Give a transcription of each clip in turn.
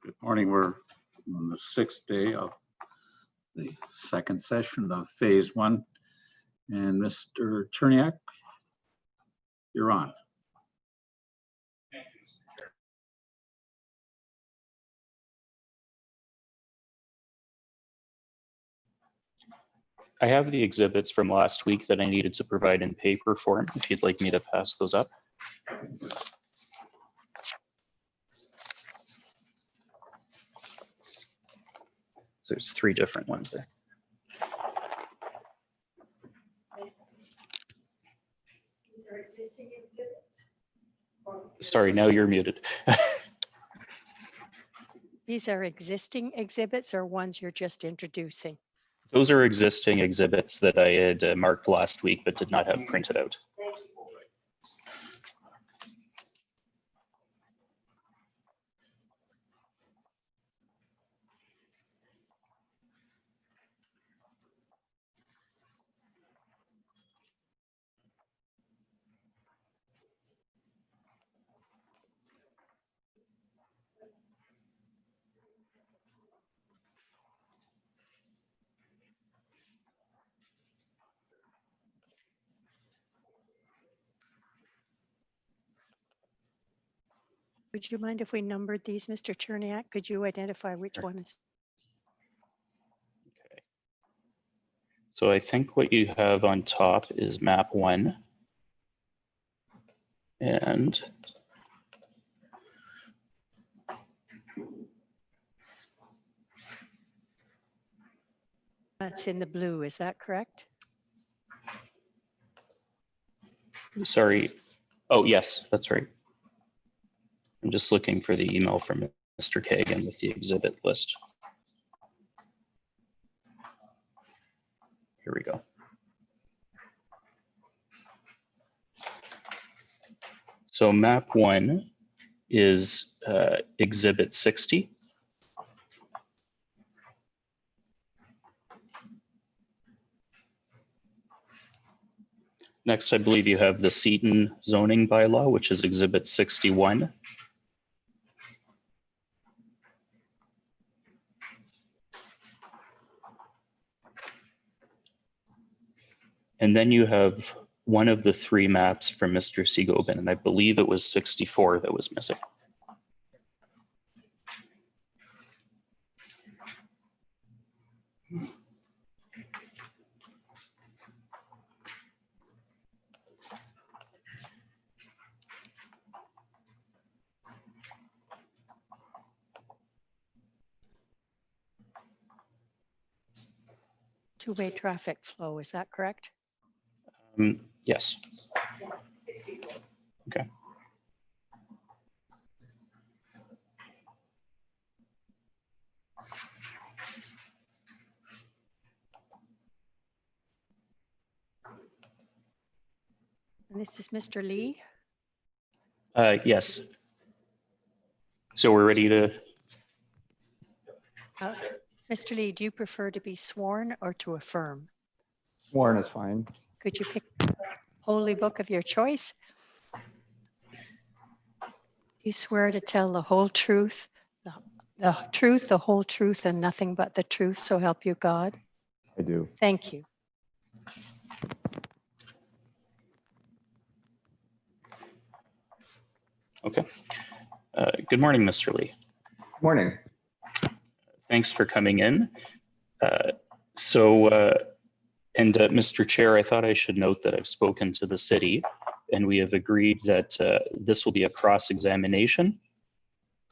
Good morning. We're on the 6th day of the second session of phase 1. And Mr. Cherniak, you're on. Thank you, Mr. Chair. I have the exhibits from last week that I needed to provide in paper form, if you'd like me to pass those up. So there's 3 different ones there. These are existing exhibits? Sorry, now you're muted. These are existing exhibits or ones you're just introducing? Those are existing exhibits that I had marked last week but did not have printed out. Thank you. Would you mind if we numbered these, Mr. Cherniak? Could you identify which Sure. one is? Okay. So I think what you have on top is map 1. And That's in the blue, is that correct? sorry. Oh, yes, that's right. I'm just looking for the email from Mr. Kagan with the exhibit list. Here we go. So map 1 is exhibit 60. Next, I believe you have the Seton zoning bylaw, which is exhibit 61. And then you have one of the 3 maps from Mr. Segoben, and I believe it was 64 that was missing. Two-way traffic flow, is that correct? Yes. Yeah, 64. Okay. And this is Mr. Lee. Yes. So we're ready to. Mr. Lee, do you prefer to be sworn or to affirm? Sworn is fine. Could you pick the holy book of your choice? You swear to tell the whole truth, the truth, the whole truth, and nothing but the truth, so help you God? I do. Thank you. Okay. Good morning, Mr. Lee. Morning. Thanks for coming in. Mr. Chair, I thought I should note that I've spoken to the city and we have agreed that this will be a cross-examination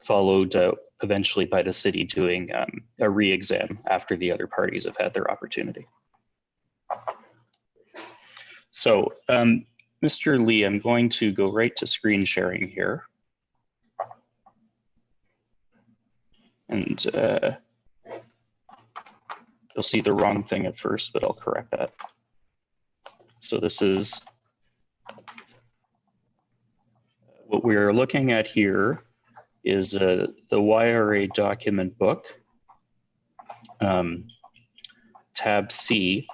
followed eventually by the city doing a re-exam after the other parties have had their opportunity. So, Mr. Lee, I'm going to go right to screen sharing here. And you'll see the wrong thing at first, but I'll correct that. So this is what we're looking at here is the YRA document book, tab C,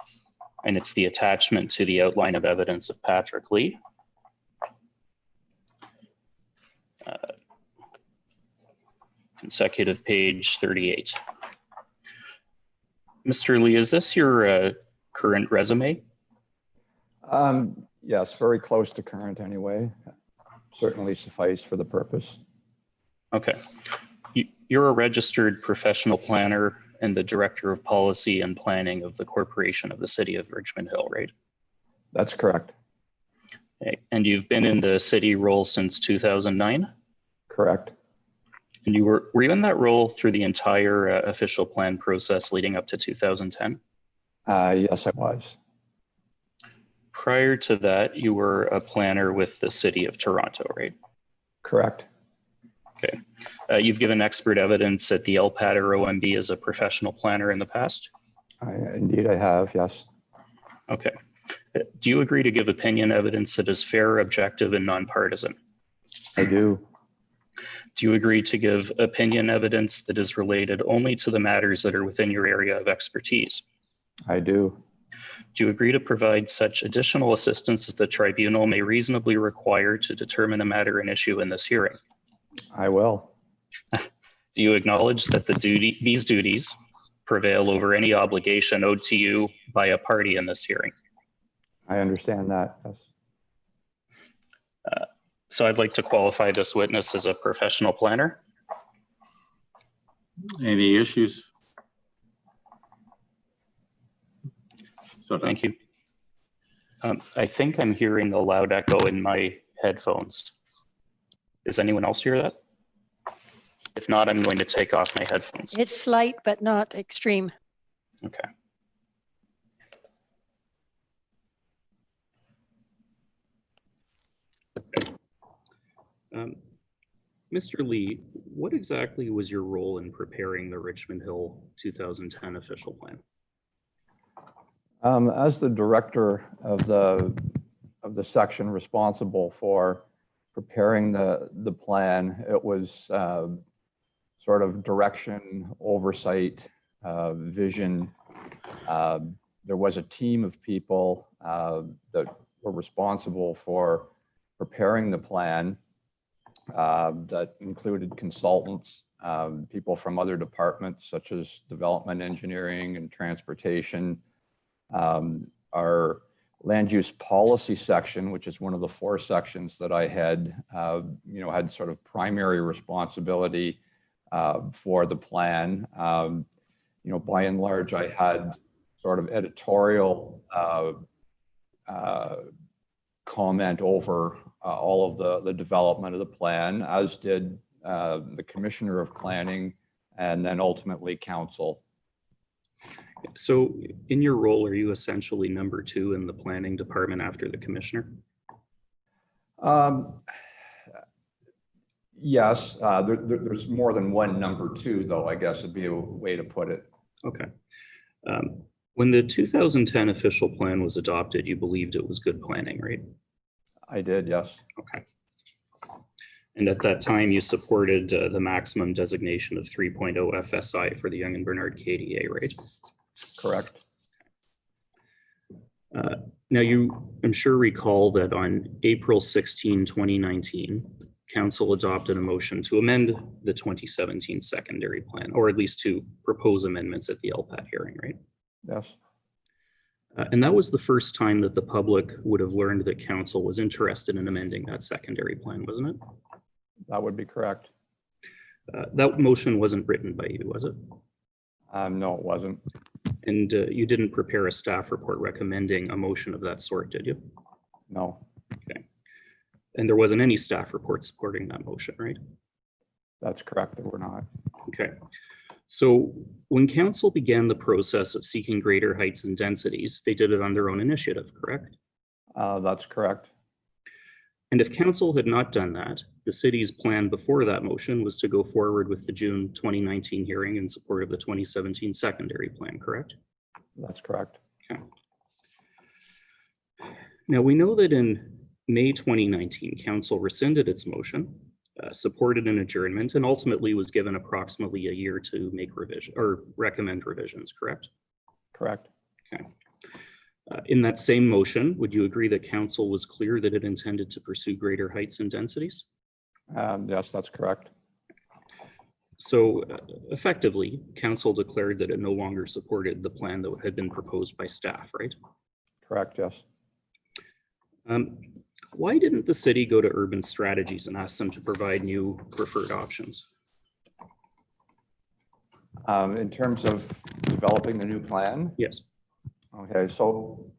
and it's the attachment to the outline of evidence of Patrick Lee. consecutive page 38. Mr. Lee, is this your current resume? Yes, very close to current anyway. Certainly suffice for the purpose. Okay. You're a registered professional planner and the Director of Policy and Planning of the Corporation of the City of Richmond Hill, right? That's correct. Okay. And you've been in the city role since 2009? Correct. And you were you in that role through the entire official plan process leading up to 2010? Yes, I was. Prior to that, you were a planner with the City of Toronto, right? Correct. Okay. You've given expert evidence at the LPAT or OMB as a professional planner in the past? Indeed, I have, yes. Okay. Do you agree to give opinion evidence that is fair, objective, and nonpartisan? I do. Do you agree to give opinion evidence that is related only to the matters that are within your area of expertise? I do. Do you agree to provide such additional assistance as the tribunal may reasonably require to determine a matter and issue in this hearing? I will. Do you acknowledge that these duties prevail over any obligation owed to you by a party in this hearing? I understand that, yes. So I'd like to qualify this witness as a professional planner. Any issues? So Thank you. I think I'm hearing a loud echo in my headphones. Does anyone else hear that? If not, I'm going to take off my headphones. It's slight, but not extreme. Okay. Mr. Lee, what exactly was your role in preparing the Richmond Hill 2010 official plan? As the director of the section responsible for preparing the plan, it was sort of direction, oversight, vision. There was a team of people that were responsible for preparing the plan that included consultants, people from other departments such as development engineering and transportation. Our land use policy section, which is one of the 4 sections that I had, had sort of primary responsibility for the plan. By and large, I had sort of editorial comment over all of the development of the plan, as did the Commissioner of Planning and then ultimately Council. So in your role, are you essentially number 2 in the planning department after the commissioner? Yes, there's more than one number 2, though, I guess would be a way to put it. Okay. When the 2010 official plan was adopted, you believed it was good planning, right? I did, yes. Okay. And at that time, you supported the maximum designation of 3.0 FSI for the Yonge and Bernard KDA, right? Correct. Now, I'm sure recall that on April 16, 2019, Council adopted a motion to amend the 2017 secondary plan, or at least to propose amendments at the LPAT hearing, right? Yes. And that was the first time that the public would have learned that Council was interested in amending that secondary plan, wasn't it? That would be correct. That motion wasn't written by you, was it? No, it wasn't. And you didn't prepare a staff report recommending a motion of that sort, did you? No. Okay. And there wasn't any staff report supporting that motion, right? That's correct, there were not. Okay. So when Council began the process of seeking greater heights and densities, they did it on their own initiative, correct? That's correct. And if Council had not done that, the city's plan before that motion was to go forward with the June 2019 hearing in support of the 2017 secondary plan, correct? That's correct. Okay. Now we know that in May 2019, Council rescinded its motion, supported an adjournment, and ultimately was given approximately a year to make revision or recommend revisions, correct? Correct. Okay. In that same motion, would you agree that Council was clear that it intended to pursue greater heights and densities? Yes, that's correct. So effectively, council declared that it no longer supported the plan that had been proposed by staff, right? Correct, yes. Why didn't the city go to Urban Strategies and ask them to provide new preferred options? In terms of developing the new plan, Yes. okay, so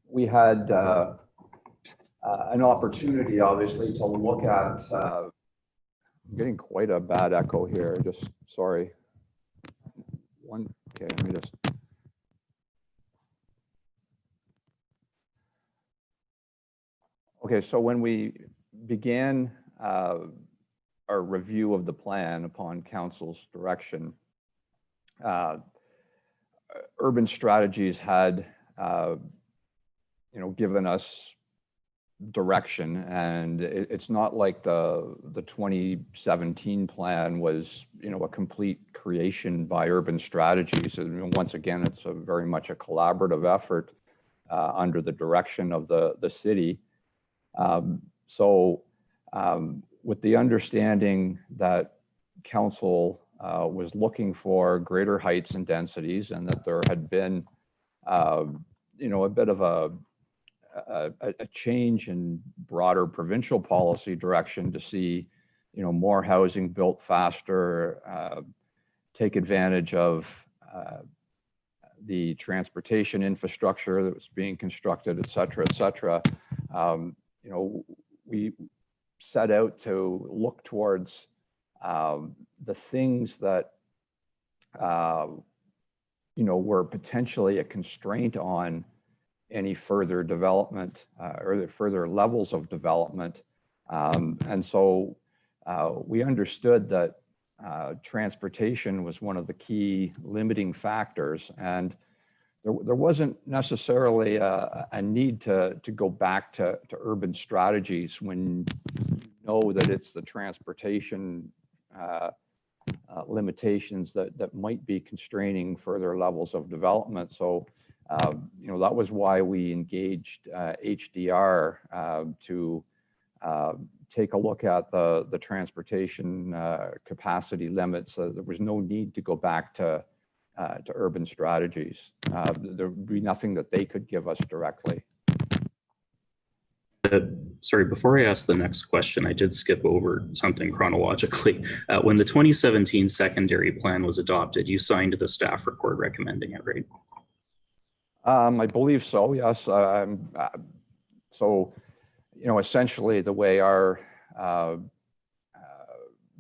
we had an opportunity, obviously, to look at, I'm getting quite a bad echo here, just sorry. Okay, let me just. Okay, so when we began our review of the plan upon council's direction, Urban Strategies had, given us direction, and it's not like the 2017 plan was, a complete creation by Urban Strategies. And once again, it's very much a collaborative effort under the direction of the city. With the understanding that council was looking for greater heights and densities, and that there had been, a bit of a change in broader provincial policy direction to see, more housing built faster, take advantage of the transportation infrastructure that was being constructed, et cetera, et cetera. We set out to look towards the things that, were potentially a constraint on any further development or the further levels of development. And so we understood that transportation was one of the key limiting factors, and there wasn't necessarily a need to go back to Urban Strategies when you know that it's the transportation limitations that might be constraining further levels of development. So, that was why we engaged HDR to take a look at the transportation capacity limits. There was no need to go back to Urban Strategies. There would be nothing that they could give us directly. Sorry, before I ask the next question, I did skip over something chronologically. When the 2017 secondary plan was adopted, you signed the staff report recommending it, right? I believe so, yes. So, essentially the way our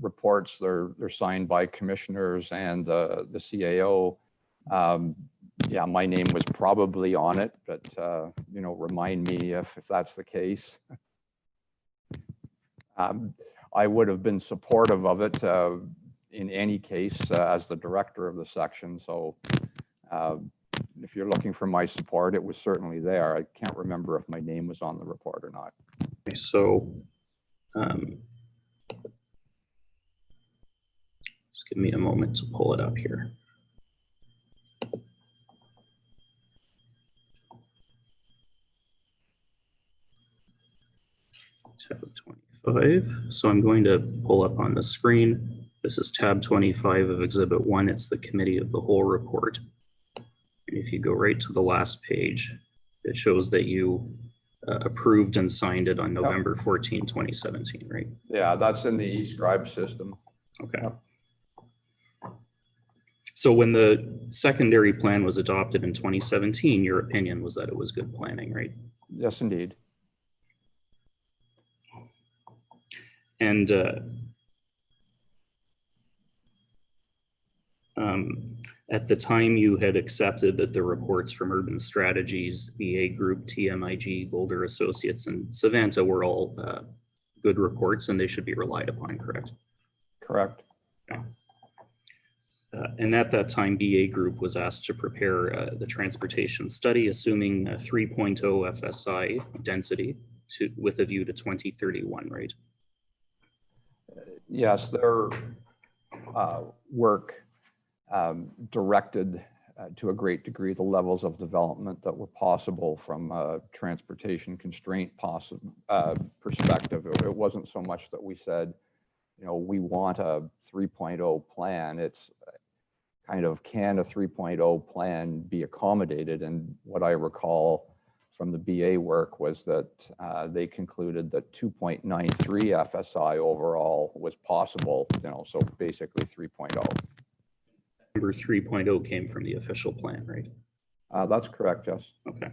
reports, they're signed by commissioners and the CAO. Yeah, my name was probably on it, but remind me if that's the case. I would have been supportive of it in any case as the director of the section. So if you're looking for my support, it was certainly there. I can't remember if my name was on the report or not. Okay, so just give me a moment to pull it up here. Tab 25. So I'm going to pull up on the screen. This is tab 25 of Exhibit 1. It's the Committee of the Whole report. And if you go right to the last page, it shows that you approved and signed it on November 14, 2017, right? Yeah, that's in the e-scribe system. Okay. Yep. So when the secondary plan was adopted in 2017, your opinion was that it was good planning, right? Yes, indeed. And at the time, you had accepted that the reports from Urban Strategies, BA Group, TMIG, Golder Associates, and Savanta were all good reports, and they should be relied upon, correct? Correct. Okay. And at that time, BA Group was asked to prepare the transportation study, assuming a 3.0 FSI density with a view to 2031, right? Yes, their work directed to a great degree the levels of development that were possible from a transportation constraint perspective. It wasn't so much that we said, we want a 3.0 plan. It's kind of, can a 3.0 plan be accommodated? And what I recall from the BA work was that they concluded that 2.93 FSI overall was possible, so basically 3.0. Number 3.0 came from the official plan, right? That's correct, yes. Okay.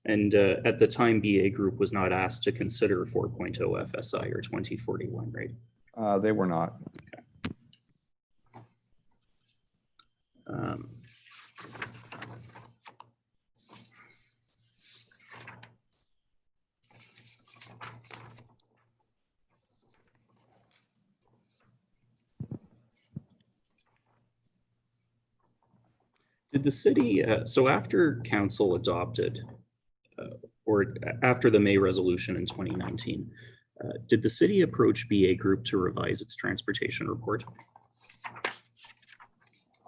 And at the time, BA Group was not asked to consider 4.0 FSI or 2041, right? They were not. Did the city, so after council adopted, or after the May resolution in 2019, did the city approach BA Group to revise its transportation report?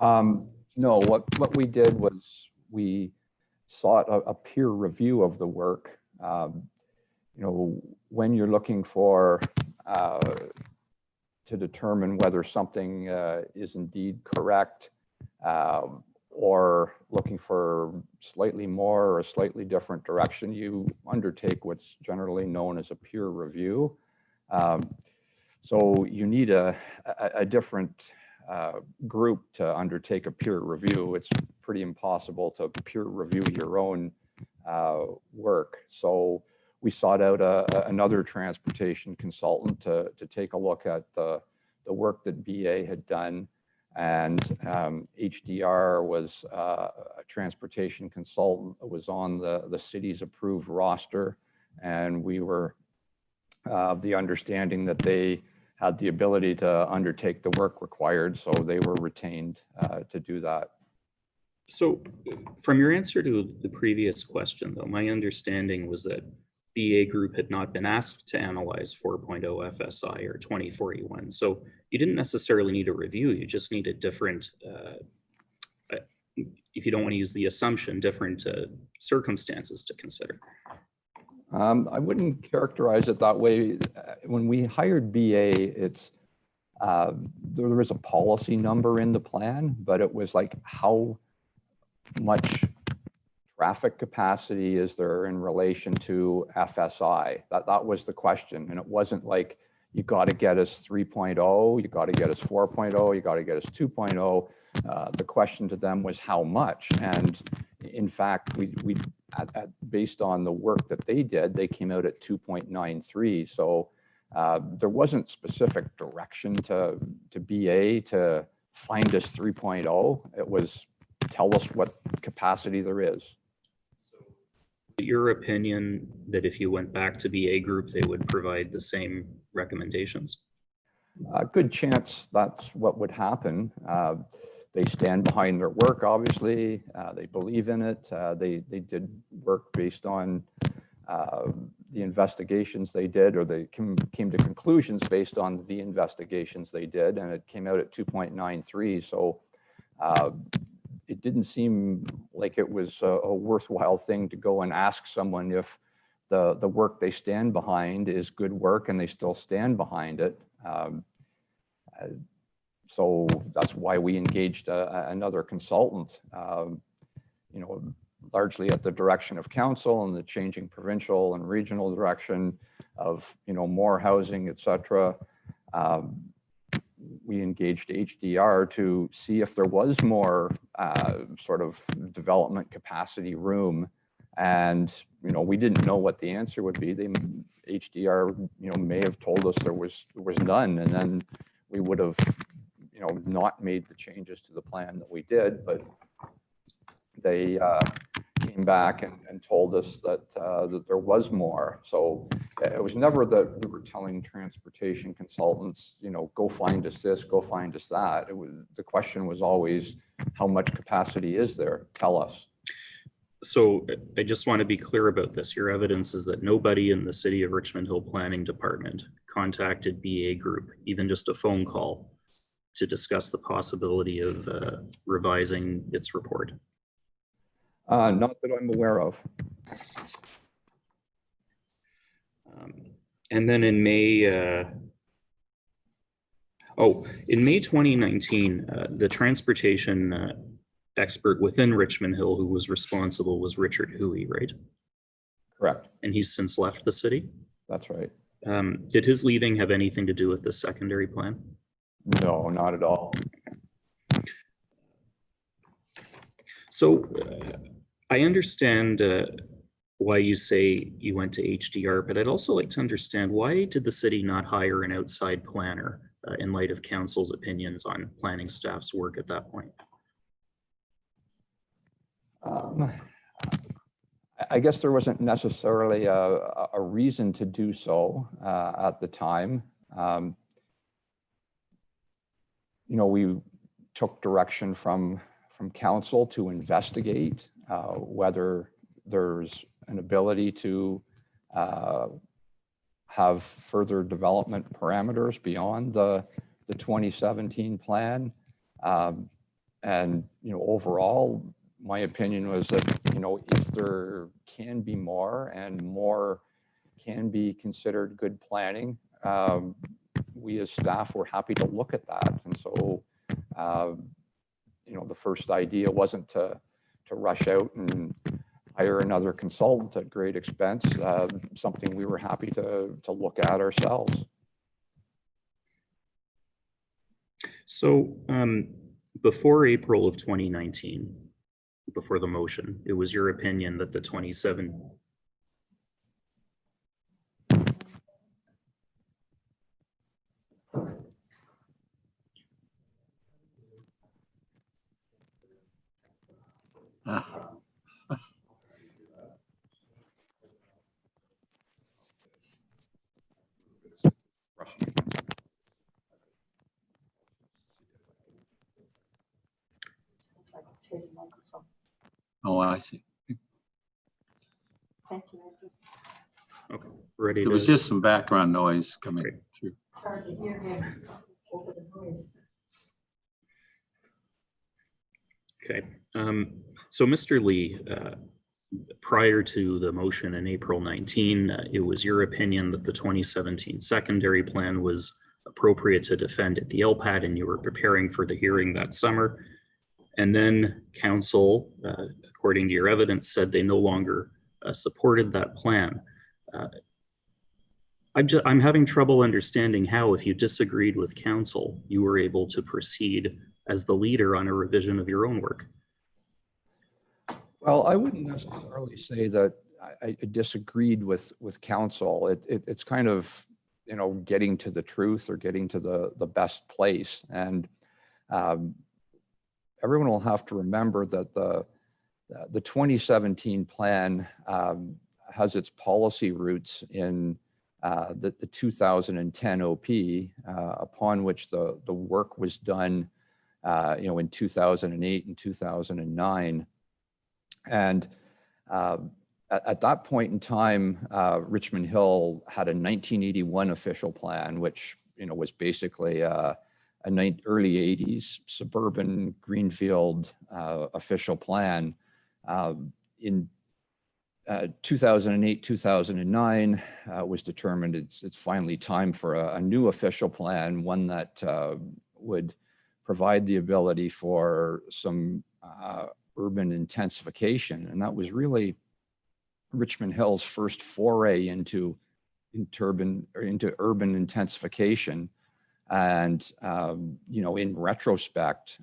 No, what we did was we sought a peer review of the work. When you're looking for to determine whether something is indeed correct, or looking for slightly more or a slightly different direction, you undertake what's generally known as a peer review. So you need a different group to undertake a peer review. It's pretty impossible to peer review your own work. So we sought out another transportation consultant to take a look at the work that BA had done. And HDR was a transportation consultant that was on the city's approved roster. And we were of the understanding that they had the ability to undertake the work required. So they were retained to do that. So from your answer to the previous question, though, my understanding was that BA Group had not been asked to analyze 4.0 FSI or 2041. So you didn't necessarily need a review. You just need a different, if you don't want to use the assumption, different circumstances to consider. I wouldn't characterize it that way. When we hired BA, there was a policy number in the plan, but it was like how much traffic capacity is there in relation to FSI? That was the question. And it wasn't like, you got to get us 3.0, you got to get us 4.0, you got to get us 2.0. The question to them was how much? And in fact, based on the work that they did, they came out at 2.93. So there wasn't specific direction to BA to find us 3.0. It was, tell us what capacity there is. Your opinion that if you went back to BA Group, they would provide the same recommendations? A good chance that's what would happen. They stand behind their work, obviously. They believe in it. They did work based on the investigations they did, or they came to conclusions based on the investigations they did, and it came out at 2.93. So it didn't seem like it was a worthwhile thing to go and ask someone if the work they stand behind is good work and they still stand behind it. So that's why we engaged another consultant, largely at the direction of council and the changing provincial and regional direction of, more housing, et cetera. We engaged HDR to see if there was more sort of development capacity room. And, we didn't know what the answer would be. HDR, may have told us there was none. And then we would have, not made the changes to the plan that we did, but they came back and told us that there was more. So it was never that we were telling transportation consultants, go find us this, go find us that. The question was always, how much capacity is there? Tell us. So I just want to be clear about this. Your evidence is that nobody in the City of Richmond Hill Planning Department contacted BA Group, even just a phone call, to discuss the possibility of revising its report. Not that I'm aware of. And then in May Oh, in May 2019, the transportation expert within Richmond Hill who was responsible was Richard Huey, right? Correct. And he's since left the city. That's right. Did his leaving have anything to do with the secondary plan? No, not at all. So I understand why you say you went to HDR, but I'd also like to understand, why did the city not hire an outside planner in light of council's opinions on planning staff's work at that point? I guess there wasn't necessarily a reason to do so at the time. You know, we took direction from council to investigate whether there's an ability to have further development parameters beyond the 2017 plan. And, you know, overall, my opinion was that, you know, if there can be more and more can be considered good planning, we as staff were happy to look at that. And so, you know, the first idea wasn't to rush out and hire another consultant at great expense, something we were happy to look at ourselves. So before April of 2019, before the motion, it was your opinion that the 27. Oh, I see. Thank you. Okay, ready There to. was just some background noise coming Great. through. It's hard to hear him over the noise. Okay, so Mr. Lee, prior to the motion in April 19, it was your opinion that the 2017 secondary plan was appropriate to defend at the LPAT, and you were preparing for the hearing that summer. And then council, according to your evidence, said they no longer supported that plan. I'm having trouble understanding how, if you disagreed with council, you were able to proceed as the leader on a revision of your own work. Well, I wouldn't necessarily say that I disagreed with council. It's kind of, you know, getting to the truth or getting to the best place. And everyone will have to remember that the 2017 plan has its policy roots in the 2010 OP, upon which the work was done, you know, in 2008 and 2009. And at that point in time, Richmond Hill had a 1981 official plan, which, you know, was basically a early 80s suburban greenfield official plan. In 2008, 2009 was determined it's finally time for a new official plan, one that would provide the ability for some urban intensification. And that was really Richmond Hill's first foray into urban intensification. And, you know, in retrospect,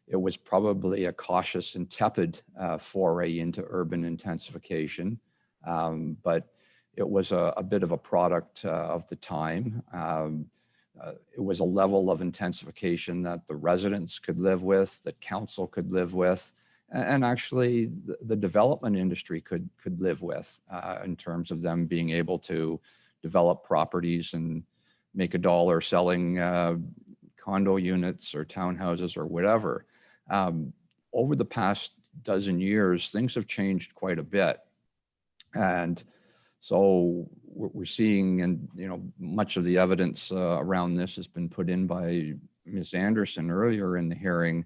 it was probably a cautious and tepid foray into urban intensification, but it was a bit of a product of the time. It was a level of intensification that the residents could live with, that council could live with, and actually the development industry could live with, in terms of them being able to develop properties and make a dollar selling condo units or townhouses or whatever. Over the past dozen years, things have changed quite a bit. And so we're seeing, and, you know, much of the evidence around this has been put in by Ms. Anderson earlier in the hearing,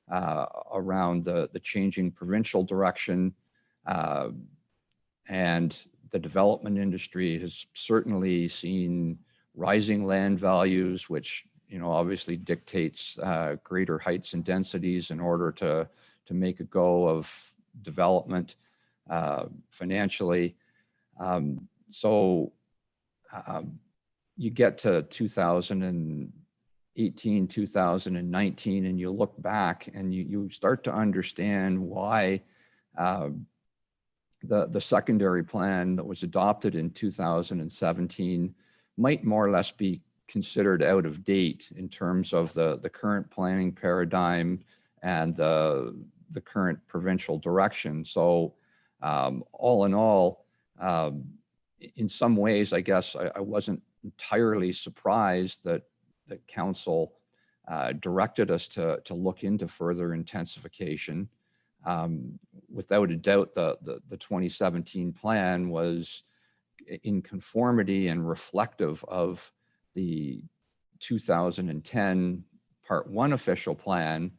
around the changing provincial direction. And the development industry has certainly seen rising land values, which, obviously dictates greater heights and densities in order to make a go of development financially. You get to 2018, 2019, and you look back and you start to understand why the secondary plan that was adopted in 2017 might more or less be considered out of date in terms of the current planning paradigm and the current provincial direction. So all in all, in some ways, I guess I wasn't entirely surprised that council directed us to look into further intensification. Without a doubt, the 2017 plan was in conformity and reflective of the 2010 Part 1 official plan,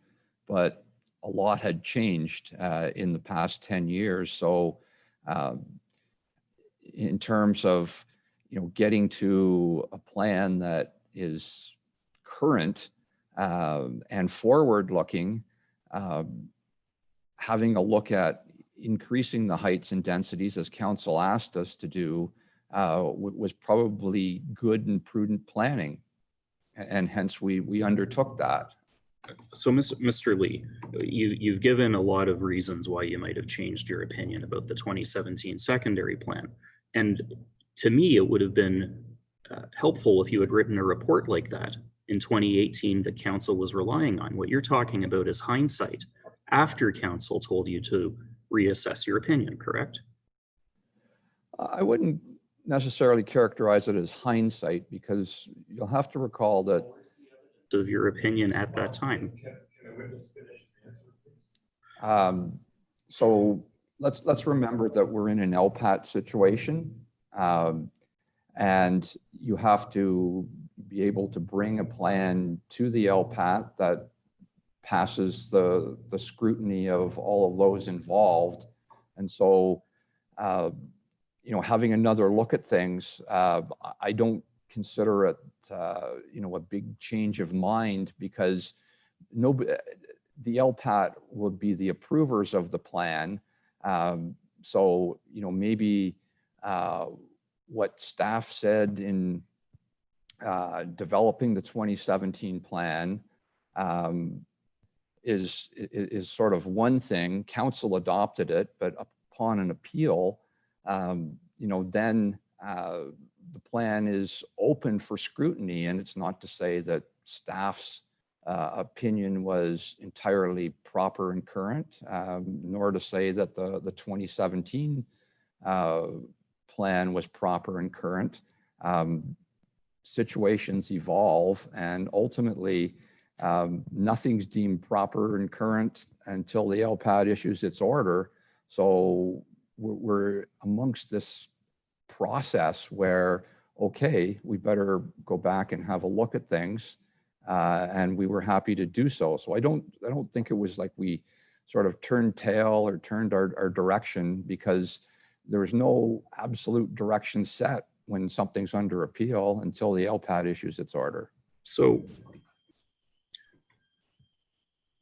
but a lot had changed in the past 10 years. So in terms of getting to a plan that is current and forward-looking, having a look at increasing the heights and densities as council asked us to do was probably good and prudent planning, and hence we undertook that. So, Mr. Lee, you've given a lot of reasons why you might have changed your opinion about the 2017 secondary plan. And to me, it would have been helpful if you had written a report like that in 2018 that council was relying on. What you're talking about is hindsight after council told you to reassess your opinion, correct? I wouldn't necessarily characterize it as hindsight, because you'll have to recall that Of your opinion at that time. So let's remember that we're in an LPAT situation, and you have to be able to bring a plan to the LPAT that passes the scrutiny of all of those involved. And so, having another look at things, I don't consider it, a big change of mind, because the LPAT will be the approvers of the plan. So, maybe what staff said in developing the 2017 plan is sort of one thing. Council adopted it, but upon an appeal, then the plan is open for scrutiny. And it's not to say that staff's opinion was entirely proper and current, nor to say that the 2017 plan was proper and current. Situations evolve, and ultimately nothing's deemed proper and current until the LPAT issues its order. So we're amongst this process where, okay, we better go back and have a look at things, and we were happy to do so. So I don't think it was like we sort of turned tail or turned our direction, because there was no absolute direction set when something's under appeal until the LPAT issues its order. So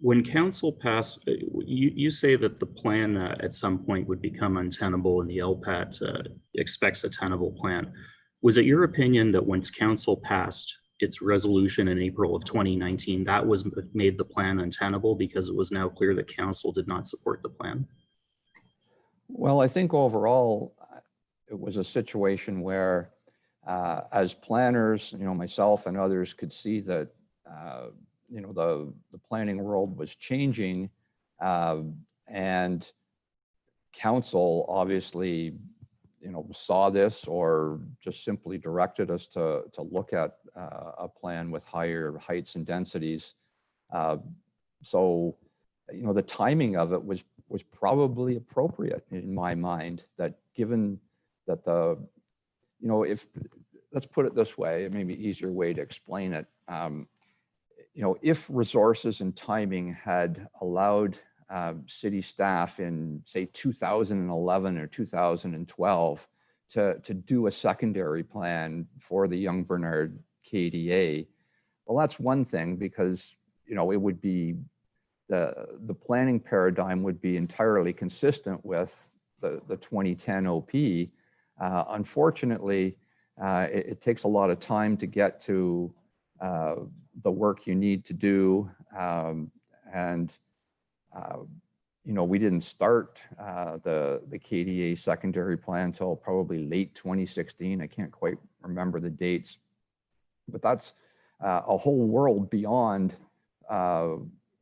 when council passed, you say that the plan at some point would become untenable and the LPAT expects a tenable plan. Was it your opinion that once council passed its resolution in April of 2019, that was made the plan untenable because it was now clear that council did not support the plan? Well, I think overall, it was a situation where, as planners, myself and others could see that, the planning world was changing, and council obviously, saw this or just simply directed us to look at a plan with higher heights and densities. So, the timing of it was probably appropriate in my mind, that given that if, let's put it this way, it may be an easier way to explain it. If resources and timing had allowed city staff in, say, 2011 or 2012 to do a secondary plan for the Yonge Bernard KDA, Well, that's one thing, because, you know, it would be, the planning paradigm would be entirely consistent with the 2010 OP. Unfortunately, it takes a lot of time to get to the work you need to do. You know, we didn't start the KDA secondary plan until probably late 2016. I can't quite remember the dates, but that's a whole world beyond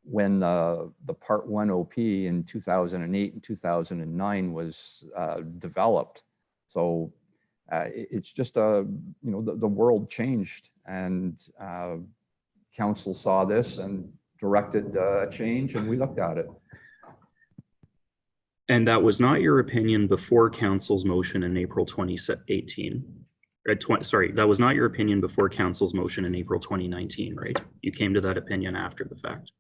when the Part 1 OP in 2008 and 2009 was developed. So it's just you know, the world changed, and council saw this and directed a change, and we looked at it. And that was not your opinion before council's motion in April 2018. Sorry, that was not your opinion before council's motion in April 2019, right? You came to that opinion after the fact.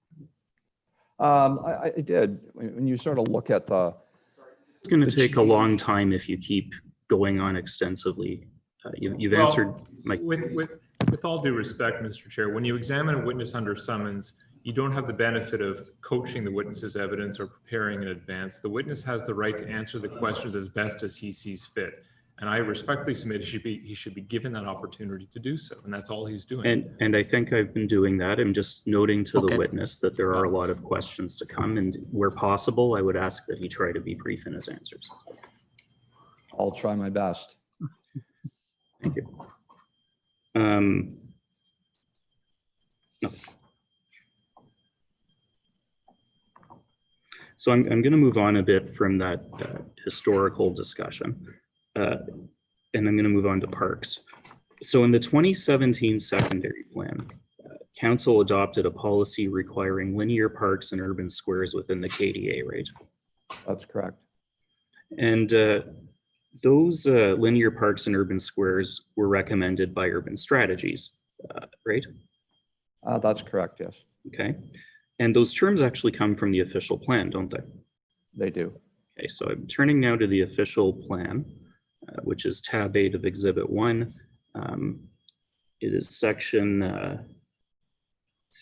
I did. When you sort of look at It's going to take a long time if you keep going on extensively. You've answered my... With all due respect, Mr. Chair, when you examine a witness under summons, you don't have the benefit of coaching the witness's evidence or preparing in advance. The witness has the right to answer the questions as best as he sees fit. And I respectfully submit he should be given that opportunity to do so. And that's all he's doing. And I think I've been doing that. I'm just noting to the witness that there are a lot of questions to come, and where possible, I would ask that he try to be brief in his answers. I'll try my best. Thank you. No. So I'm going to move on a bit from that historical discussion, and I'm going to move on to parks. So in the 2017 secondary plan, council adopted a policy requiring linear parks and urban squares within the KDA, right? That's correct. And those linear parks and urban squares were recommended by Urban Strategies, right? That's correct, yes. Okay. And those terms actually come from the official plan, don't they? They do. Okay, so I'm turning now to the official plan, which is tab 8 of Exhibit 1. It is section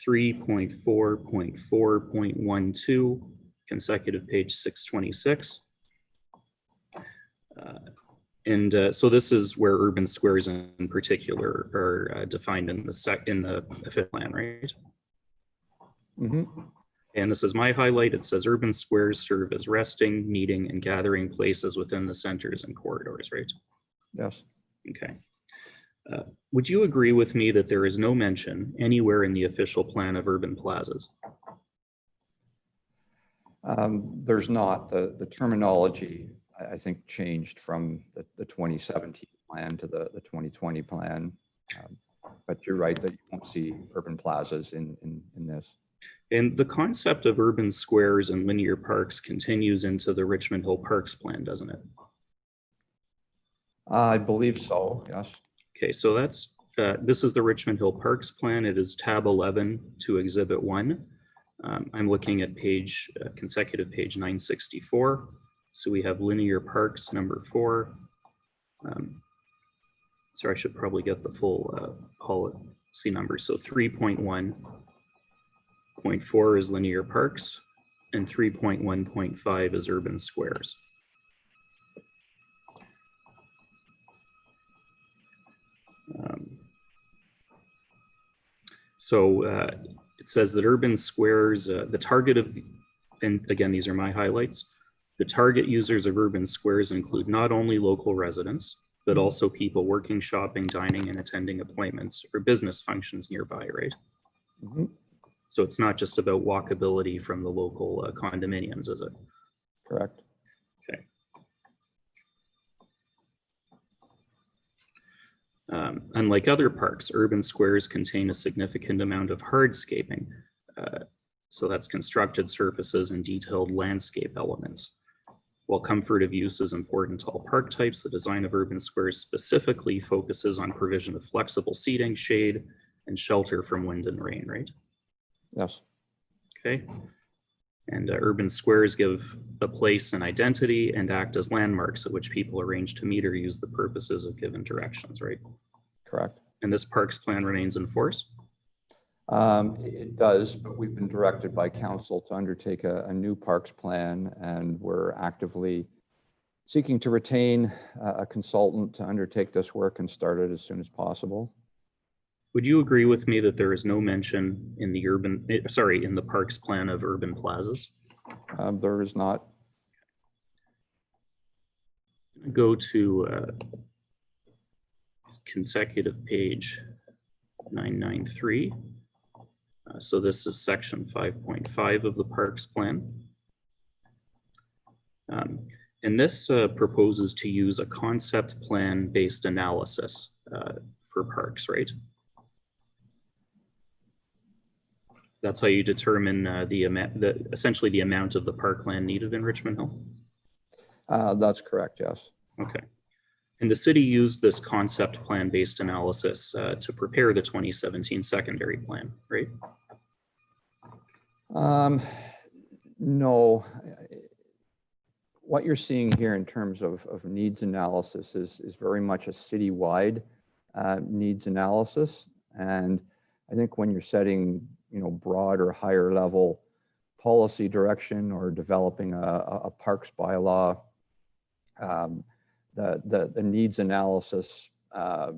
3.4.4.12, consecutive page 626. So this is where urban squares in particular are defined in the official plan, right? Mm-hmm. And this is my highlight. It says urban squares serve as resting, meeting, and gathering places within the centers and corridors, right? Yes. Okay. Would you agree with me that there is no mention anywhere in the official plan of urban plazas? There's not. The terminology, I think, changed from the 2017 plan to the 2020 plan. But you're right that you won't see urban plazas in this. And the concept of urban squares and linear parks continues into the Richmond Hill Parks plan, doesn't it? I believe so, yes. Okay, so that's this is the Richmond Hill Parks plan. It is tab 11 to Exhibit 1. I'm looking at consecutive page 964. So we have linear parks number 4. Sorry, I should probably get the full policy number. So 3.1.4 is linear parks, and 3.1.5 is urban squares. It says that urban squares, the target of, and again, these are my highlights, the target users of urban squares include not only local residents, but also people working, shopping, dining, and attending appointments or business functions nearby, right? Mm-hmm. So it's not just about walkability from the local condominiums, is it? Correct. Okay. Unlike other parks, urban squares contain a significant amount of hardscaping. So that's constructed surfaces and detailed landscape elements. While comfort of use is important to all park types, the design of urban squares specifically focuses on provision of flexible seating, shade, and shelter from wind and rain, right? Yes. Okay. And urban squares give a place an identity and act as landmarks at which people arrange to meet or use the purposes of given directions, right? Correct. And this parks plan remains in force? It does, but we've been directed by council to undertake a new parks plan, and we're actively seeking to retain a consultant to undertake this work and start it as soon as possible. Would you agree with me that there is no mention in the in the parks plan of urban plazas? There is not. Go to consecutive page 993. So this is section 5.5 of the parks plan. And this proposes to use a concept plan based analysis for parks, right? That's how you determine essentially the amount of the parkland needed in Richmond Hill? That's correct, yes. Okay. And the city used this concept plan based analysis to prepare the 2017 secondary plan, right? No. What you're seeing here in terms of needs analysis is very much a citywide needs analysis. And I think when you're setting, broad or higher level policy direction or developing a parks bylaw, the needs analysis at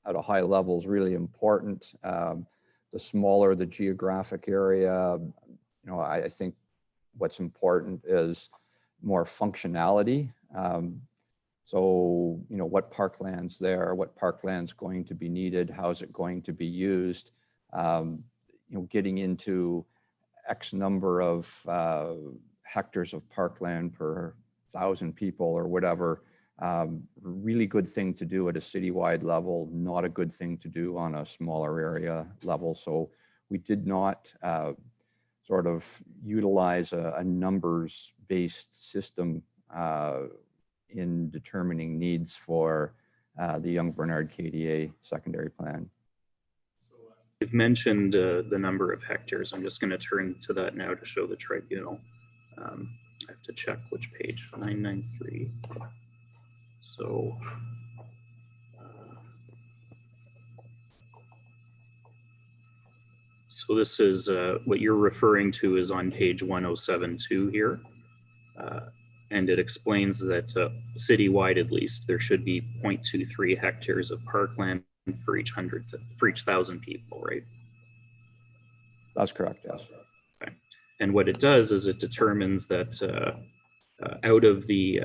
a high level is really important. The smaller the geographic area, I think what's important is more functionality. So, what parkland's there, what parkland's going to be needed, how's it going to be used, getting into X number of hectares of parkland per 1,000 people or whatever. Really good thing to do at a citywide level, not a good thing to do on a smaller area level. So we did not sort of utilize a numbers-based system in determining needs for the Yonge Bernard KDA secondary plan. You've mentioned the number of hectares. I'm just going to turn to that now to show the tribunal. I have to check which page, 993. So this is what you're referring to is on page 1072 here. And it explains that citywide, at least, there should be 0.23 hectares of parkland for each 1,000 people, right? That's correct, yes. Okay. And what it does is it determines that out of the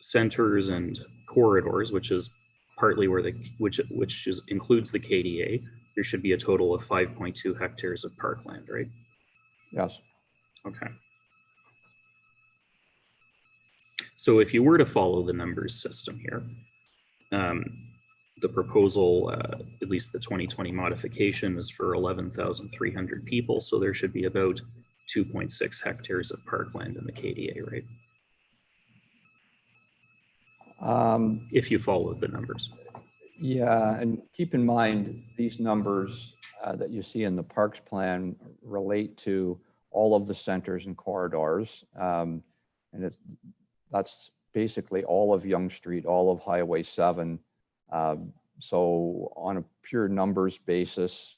centers and corridors, which is partly where includes the KDA, there should be a total of 5.2 hectares of parkland, right? Yes. Okay. So if you were to follow the numbers system here, the proposal, at least the 2020 modification, is for 11,300 people. So there should be about 2.6 hectares of parkland in the KDA, right? If you followed the numbers. Yeah, and keep in mind, these numbers that you see in the parks plan relate to all of the centers and corridors. And that's basically all of Yonge Street, all of Highway 7. So on a pure numbers basis,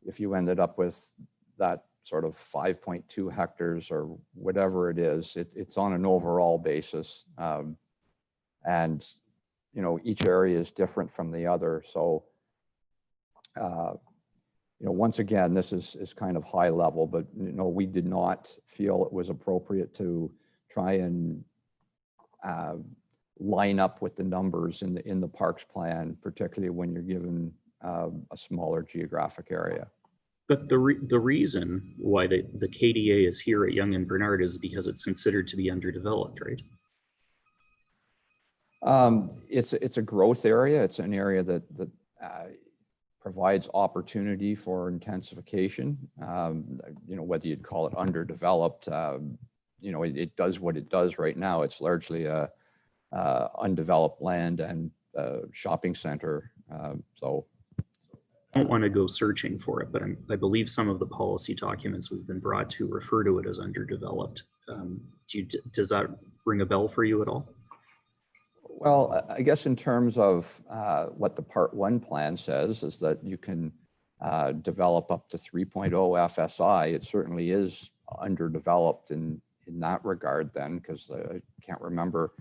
if you ended up with that sort of 5.2 hectares or whatever it is, it's on an overall basis. And, each area is different from the other. So, once again, this is kind of high level, but, we did not feel it was appropriate to try and line up with the numbers in the parks plan, particularly when you're given a smaller geographic area. But the reason why the KDA is here at Yonge and Bernard is because it's considered to be underdeveloped, right? It's a growth area. It's an area that provides opportunity for intensification. Whether you'd call it underdeveloped, it does what it does right now. It's largely a undeveloped land and shopping center. So I don't want to go searching for it, but I believe some of the policy documents we've been brought to refer to it as underdeveloped. Does that ring a bell for you at all? Well, I guess in terms of what the Part 1 plan says is that you can develop up to 3.0 FSI. It certainly is underdeveloped in that regard then, because I can't remember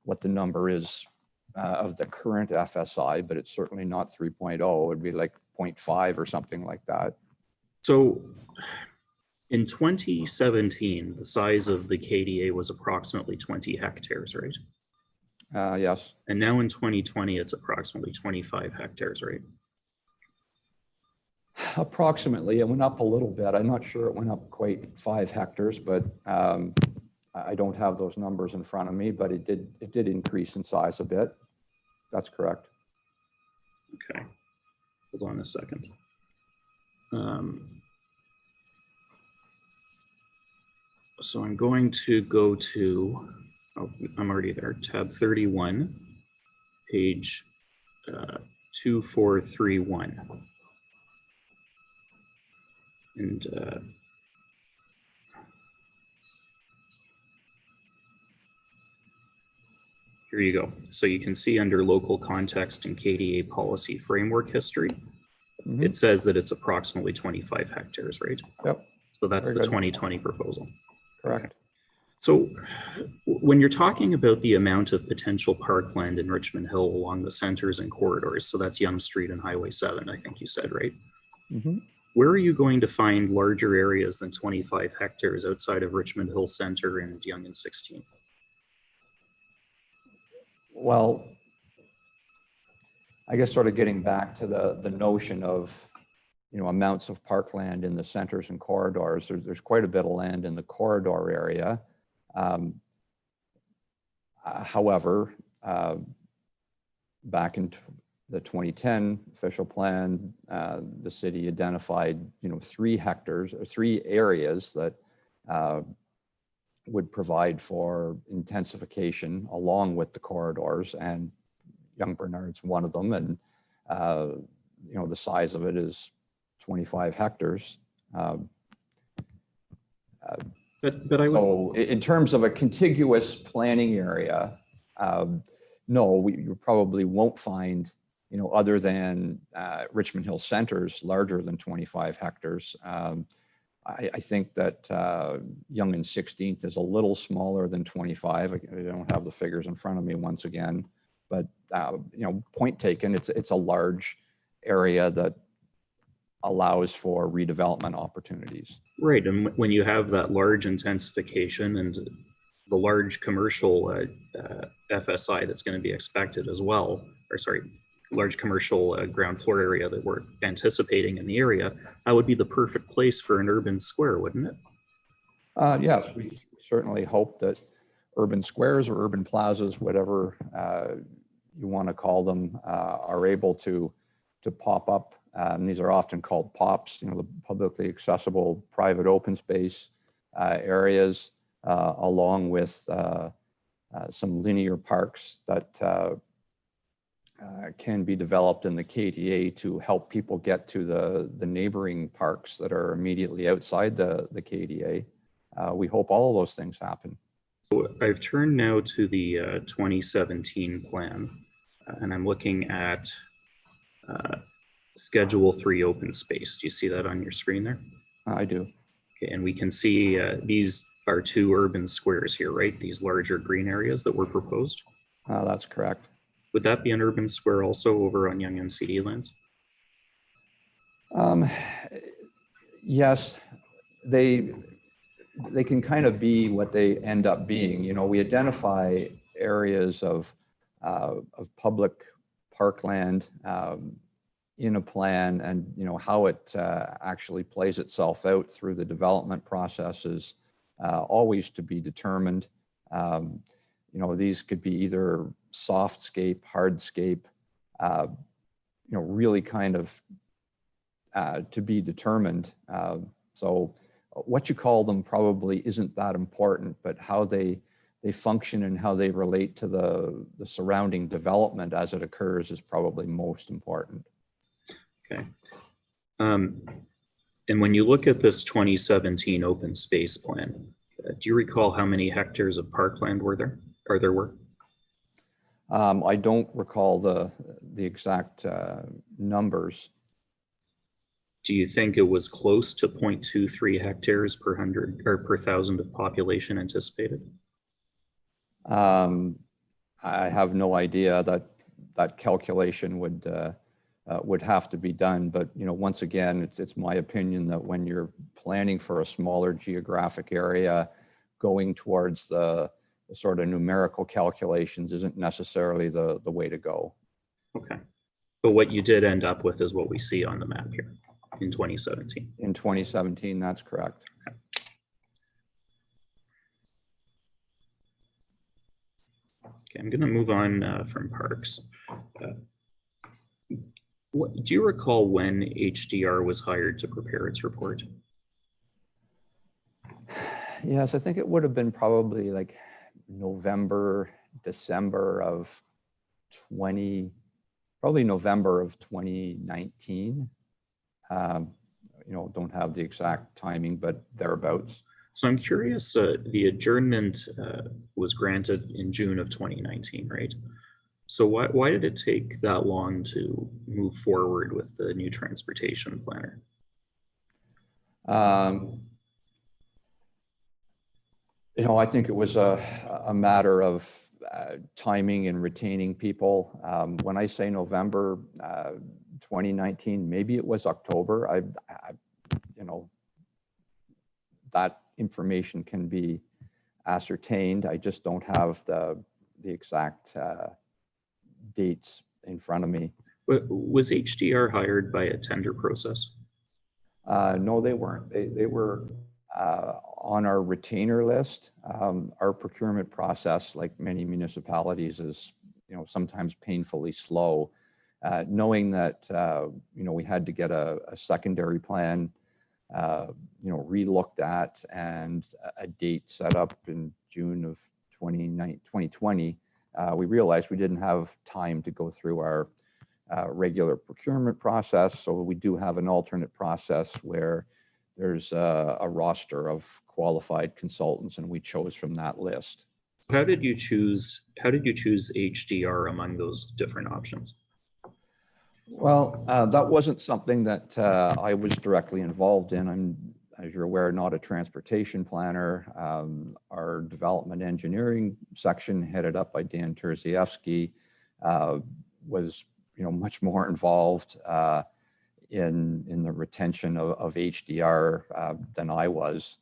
what the number is of the current FSI, but it's certainly not 3.0. It would be like 0.5 or something like that. So in 2017, the size of the KDA was approximately 20 hectares, right? Yes. And now in 2020, it's approximately 25 hectares, right? Approximately. It went up a little bit. I'm not sure it went up quite 5 hectares, but I don't have those numbers in front of me, but it did increase in size a bit. That's correct. Okay, hold on a second. So I'm going to go to, oh, I'm already there, tab 31, page 2431. And here you go. So you can see under local context and KDA policy framework history, it says that it's approximately 25 hectares, right? Yep. So that's Very the good. 2020 proposal. Correct. So when you're talking about the amount of potential parkland in Richmond Hill along the centers and corridors, so that's Yonge Street and Highway 7, I think you said, right? Where are you going to find larger areas than 25 hectares outside of Richmond Hill Center and Yonge and 16th? Well, I guess sort of getting back to the notion of, you know, amounts of parkland in the centers and corridors, there's quite a bit of land in the corridor area. However, back in the 2010 official plan, the city identified, you know, 3 hectares or 3 areas that would provide for intensification along with the corridors, and Yonge Bernard's one of them. And, you know, the size of it is 25 hectares. But I would, So in terms of a contiguous planning area, no, you probably won't find, you know, other than Richmond Hill Centers larger than 25 hectares. I think that Yonge and 16th is a little smaller than 25. I don't have the figures in front of me once again, but you know, point taken, it's a large area that allows for redevelopment opportunities. right, and when you have that large intensification and the large commercial FSI that's going to be expected as well, or sorry, large commercial ground floor area that we're anticipating in the area, that would be the perfect place for an urban square, wouldn't it? Yes, we certainly hope that urban squares or urban plazas, whatever you want to call them, are able to pop up. These are often called POPs, you know, the publicly accessible private open space areas, along with some linear parks that can be developed in the KDA to help people get to the neighboring parks that are immediately outside the KDA. We hope all of those things happen. So I've turned now to the 2017 plan, and I'm looking at Schedule 3 open space. Do you see that on your screen there? I do. Okay, and we can see these are 2 urban squares here, right? These larger green areas that were proposed. That's correct. Would that be an urban square also over on Yonge MCD lands? Yes, they can kind of be what they end up being. You know, we identify areas of public parkland in a plan, and you know how it actually plays itself out through the development process is always to be determined. You know, these could be either softscape, hardscape, you know, really kind of to be determined. So what you call them probably isn't that important, but how they function and how they relate to the surrounding development as it occurs is probably most important. Okay. And when you look at this 2017 open space plan, do you recall how many hectares of parkland were there? Or there were? I don't recall the exact numbers. Do you think it was close to 0.23 hectares per 100 or per 1,000 of population anticipated? I have no idea. That calculation would have to be done. But once again, it's my opinion that when you're planning for a smaller geographic area, going towards the sort of numerical calculations isn't necessarily the way to go. Okay. But what you did end up with is what we see on the map here in 2017. In 2017, that's correct. Okay. Okay, I'm going to move on from parks. Do you recall when HDR was hired to prepare its report? Yes, I think it would have been probably like November, December of probably November of 2019. Don't have the exact timing, but thereabouts. So I'm curious, the adjournment was granted in June of 2019, right? So why did it take that long to move forward with the new transportation planner? I think it was a matter of timing and retaining people. When I say November 2019, maybe it was October. That information can be ascertained. I just don't have the exact dates in front of me. Was HDR hired by a tender process? No, they weren't. They were on our retainer list. Our procurement process, like many municipalities, is sometimes painfully slow. Knowing that we had to get a secondary plan re-looked at and a date set up in June of 2020, we realized we didn't have time to go through our regular procurement process. So we do have an alternate process where there's a roster of qualified consultants, and we chose from that list. How did you choose HDR among those different options? Well, that wasn't something that I was directly involved in. I'm, as you're aware, not a transportation planner. Our development engineering section, headed up by Dan Terziewski, was much more involved in the retention of HDR than I was,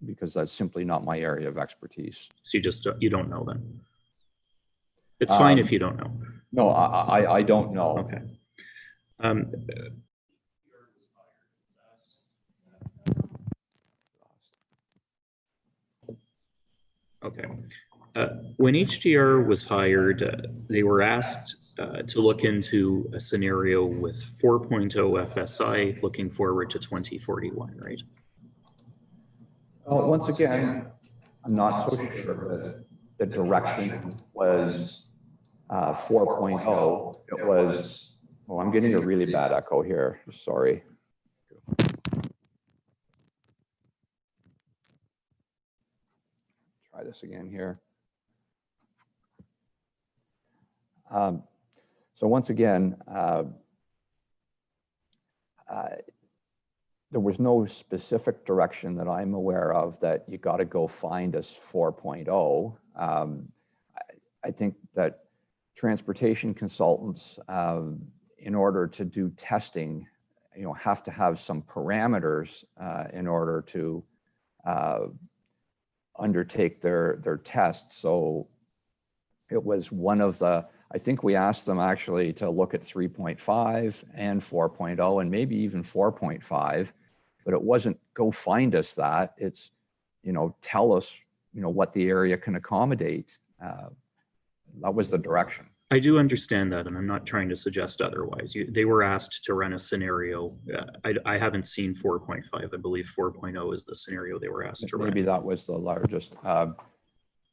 because that's simply not my area of expertise. So you don't know then? It's fine if you don't know. No, I don't know. Okay. Okay. When HDR was hired, they were asked to look into a scenario with 4.0 FSI looking forward to 2041, right? Well, once again, I'm not so sure that the direction was 4.0. It was, oh, I'm getting a really bad echo here. Sorry. Try this again here. So once again, there was no specific direction that I'm aware of that you got to go find us 4.0. I think that transportation consultants, in order to do testing, have to have some parameters in order to undertake their tests. So it was one of the, I think we asked them actually to look at 3.5 and 4.0 and maybe even 4.5, but it wasn't go find us that. It's, tell us, what the area can accommodate. That was the direction. I do understand that, and I'm not trying to suggest otherwise. They were asked to run a scenario. I haven't seen 4.5. I believe 4.0 is the scenario they were asked to run. Maybe that was the largest.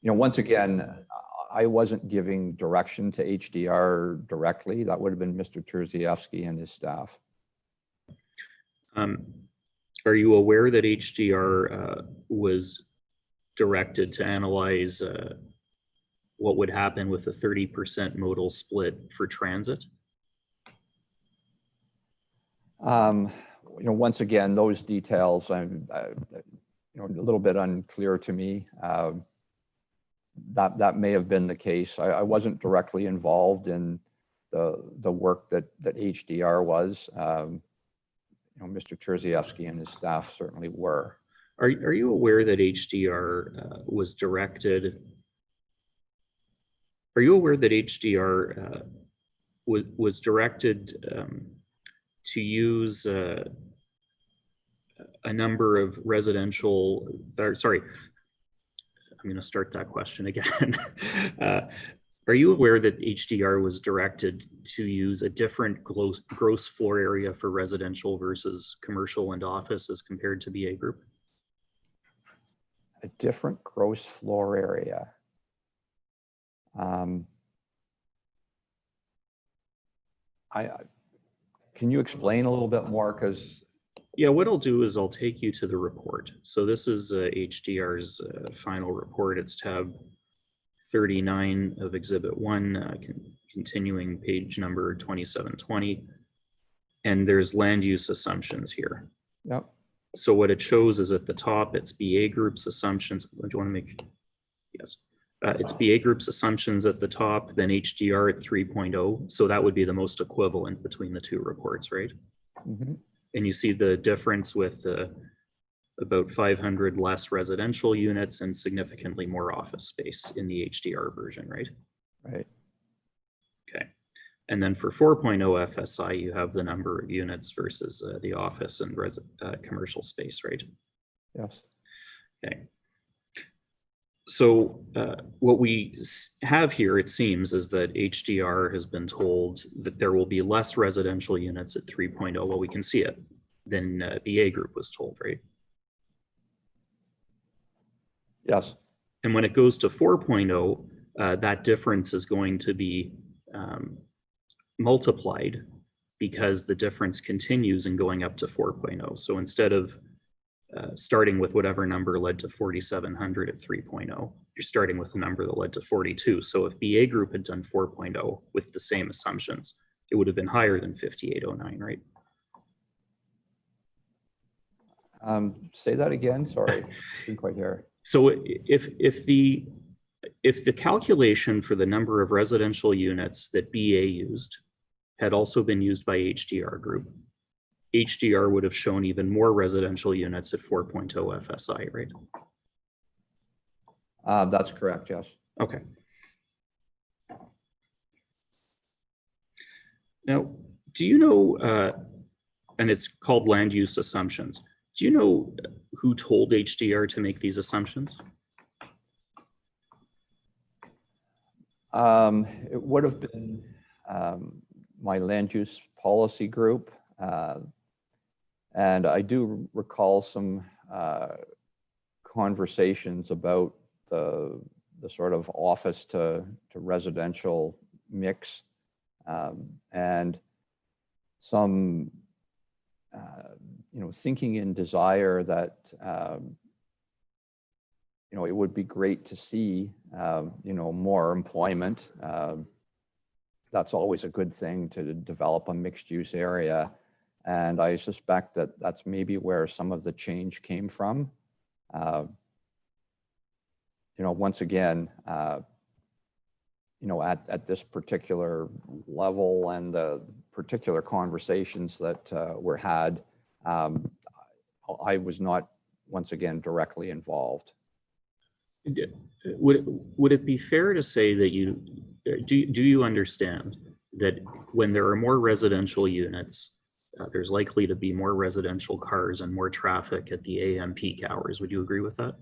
Once again, I wasn't giving direction to HDR directly. That would have been Mr. Terziewski and his staff. Are you aware that HDR was directed to analyze what would happen with a 30% modal split for transit? Once again, those details, a little bit unclear to me. That may have been the case. I wasn't directly involved in the work that HDR was. Mr. Terzievsky and his staff certainly were. Are you aware that HDR was directed? Are you aware that HDR was directed to use a number of residential? Sorry, I'm going to start that question again. Are you aware that HDR was directed to use a different gross floor area for residential versus commercial and office as compared to BA Group? A different gross floor area. Can you explain a little bit more? Because yeah, what I'll do is I'll take you to the report. So this is HDR's final report. It's tab 39 of Exhibit 1, continuing page number 2720. And there's land use assumptions here. Yep. So what it shows is at the top, it's BA Group's assumptions. Do you want to make, yes. It's BA Group's assumptions at the top, then HDR at 3.0. So that would be the most equivalent between the two reports, right? Mm-hmm. And you see the difference with about 500 less residential units and significantly more office space in the HDR version, right? Right. Okay. And then for 4.0 FSI, you have the number of units versus the office and commercial space, right? Yes. Okay. So what we have here, it seems, is that HDR has been told that there will be less residential units at 3.0. Well, we can see it than BA Group was told, right? Yes. And when it goes to 4.0, that difference is going to be multiplied because the difference continues and going up to 4.0. So instead of starting with whatever number led to 4,700 at 3.0, you're starting with a number that led to 42. So if BA Group had done 4.0 with the same assumptions, it would have been higher than 5809, right? Say that again. Sorry, didn't quite hear. So if the calculation for the number of residential units that BA used had also been used by HDR Group, HDR would have shown even more residential units at 4.0 FSI, right? That's correct, yes. Okay. Now, do you know, and it's called land use assumptions, do you know who told HDR to make these assumptions? It would have been my land use policy group. And I do recall some conversations about the sort of office to residential mix, and some thinking and desire that it would be great to see more employment. That's always a good thing to develop a mixed use area. And I suspect that that's maybe where some of the change came from. Once again, at this particular level and the particular conversations that were had, I was not, once again, directly involved. Would it be fair to say that do you understand that when there are more residential units, there's likely to be more residential cars and more traffic at the AM peak hours? Would you agree with that?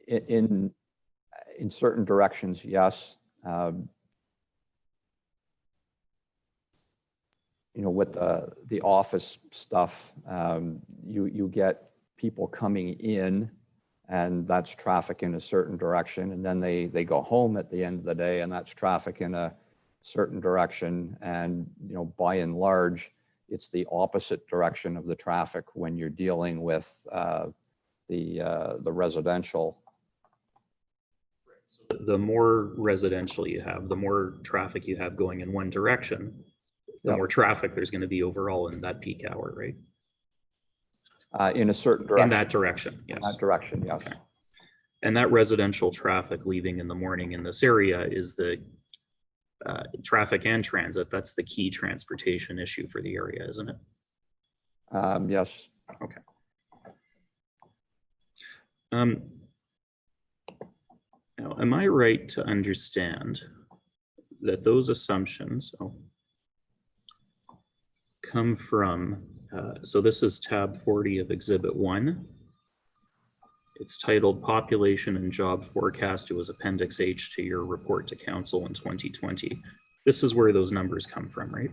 In certain directions, yes. With the office stuff, you get people coming in, and that's traffic in a certain direction, and then they go home at the end of the day, and that's traffic in a certain direction. And by and large, it's the opposite direction of the traffic when you're dealing with the residential. The more residential you have, the more traffic you have going in one direction, the Yep. more traffic there's going to be overall in that peak hour, right? In a certain In direction. that direction, In yes. that direction, yes. Okay. And that residential traffic leaving in the morning in this area is the traffic and transit. That's the key transportation issue for the area, isn't it? Yes. Okay. Now, am I right to understand that those assumptions come from, so this is tab 40 of Exhibit 1. It's titled Population and Job Forecast. It was Appendix H to your report to Council in 2020. This is where those numbers come from, right?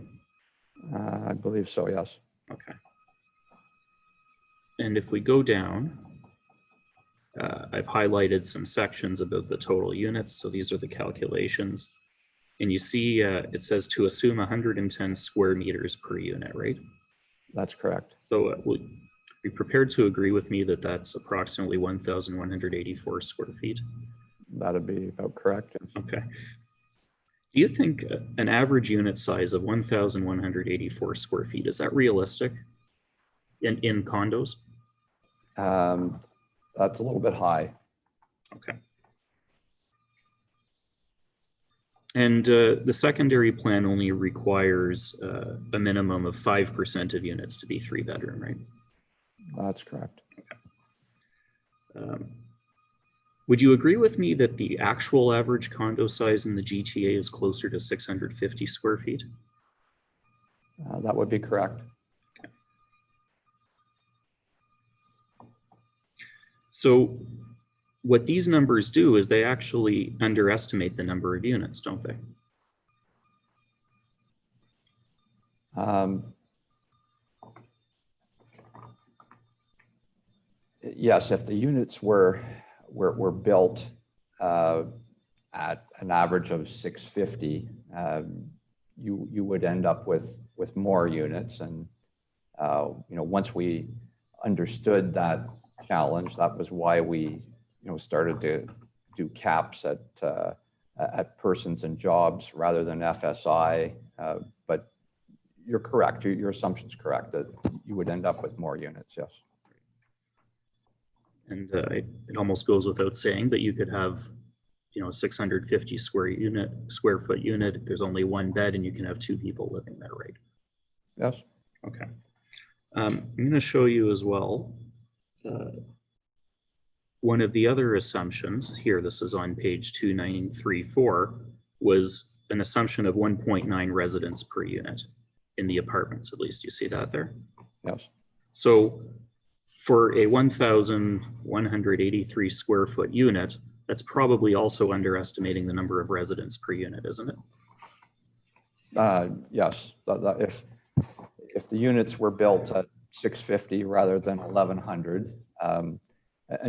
I believe so, yes. Okay. And if we go down, I've highlighted some sections about the total units. So these are the calculations. And you see it says to assume 110 square meters per unit, right? That's correct. So would you be prepared to agree with me that that's approximately 1,184 square feet? That'd be about correct. Yes. Okay. Do you think an average unit size of 1,184 square feet, is that realistic in condos? That's a little bit high. Okay. And the secondary plan only requires a minimum of 5% of units to be 3-bedroom, right? That's correct. Would you agree with me that the actual average condo size in the GTA is closer to 650 square feet? That would be correct. Okay. So what these numbers do is they actually underestimate the number of units, don't they? Yes, if the units were built at an average of 650, you would end up with more units. And once we understood that challenge, that was why we started to do caps at persons and jobs rather than FSI. But you're correct. Your assumption's correct that you would end up with more units. Yes. And it almost goes without saying, but you could have, 650 square foot unit. There's only one bed, and you can have 2 people living there, right? Yes. Okay. I'm going to show you as well. One of the other assumptions here, this is on page 2934, was an assumption of 1.9 residents per unit in the apartments, at least. You see that there? Yes. So for a 1,183 square foot unit, that's probably also underestimating the number of residents per unit, isn't it? Yes. If the units were built at 650 rather than 1,100, and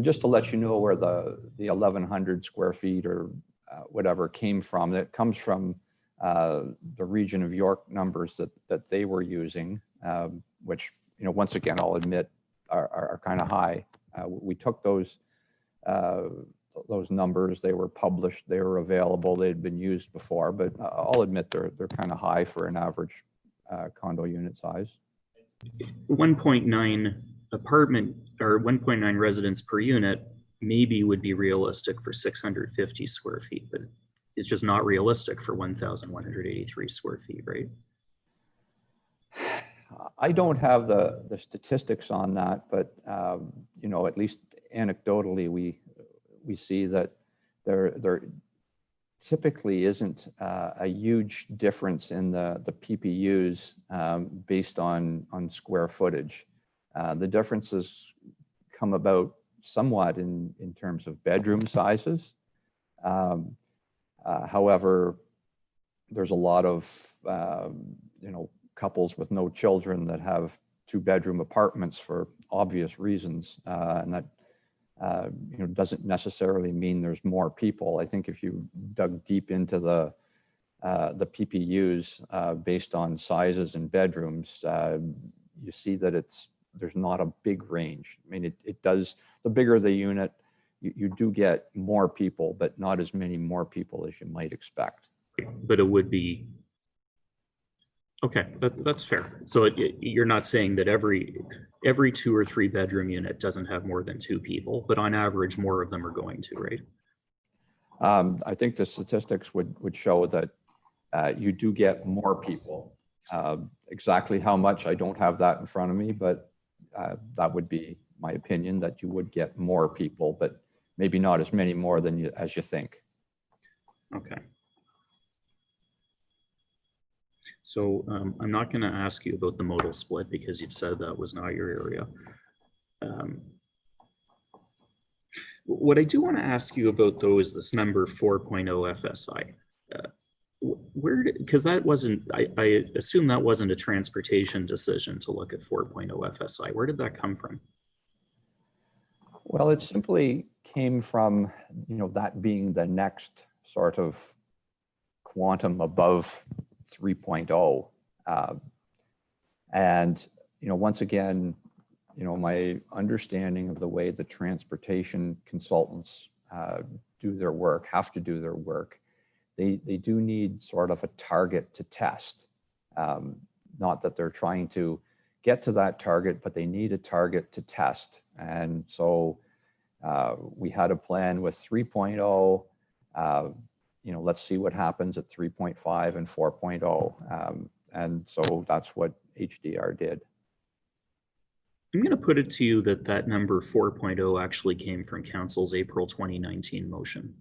just to let you know where the 1,100 square feet or whatever came from, it comes from the region of York numbers that they were using, which, once again, I'll admit are kind of high. We took those numbers, they were published, they were available, they'd been used before, but I'll admit they're kind of high for an average condo unit size. 1.9 apartment or 1.9 residents per unit maybe would be realistic for 650 square feet, but it's just not realistic for 1,183 square feet, right? I don't have the statistics on that, but at least anecdotally, we see that there typically isn't a huge difference in the PPUs based on square footage. The differences come about somewhat in terms of bedroom sizes. However, there's a lot of couples with no children that have 2-bedroom apartments for obvious reasons, and that doesn't necessarily mean there's more people. I think if you dug deep into the PPUs based on sizes and bedrooms, you see that there's not a big range. I mean, it does, the bigger the unit, you do get more people, but not as many more people as you might expect. But it would be, okay, that's fair. So you're not saying that every 2 or 3 bedroom unit doesn't have more than 2 people, but on average, more of them are going to, right? I think the statistics would show that you do get more people. Exactly how much, I don't have that in front of me, but that would be my opinion, that you would get more people, but maybe not as many more than as you think. Okay. So I'm not going to ask you about the modal split because you've said that was not your area. What I do want to ask you about though is this number 4.0 FSI. Where did, because that wasn't, I assume that wasn't a transportation decision to look at 4.0 FSI. Where did that come from? Well, it simply came from, that being the next sort of quantum above 3.0. And, once again, my understanding of the way the transportation consultants do their work, have to do their work, they do need sort of a target to test. Not that they're trying to get to that target, but they need a target to test. And so we had a plan with 3.0. Let's see what happens at 3.5 and 4.0. And so that's what HDR did. I'm going to put it to you that that number 4.0 actually came from Council's April 2019 motion.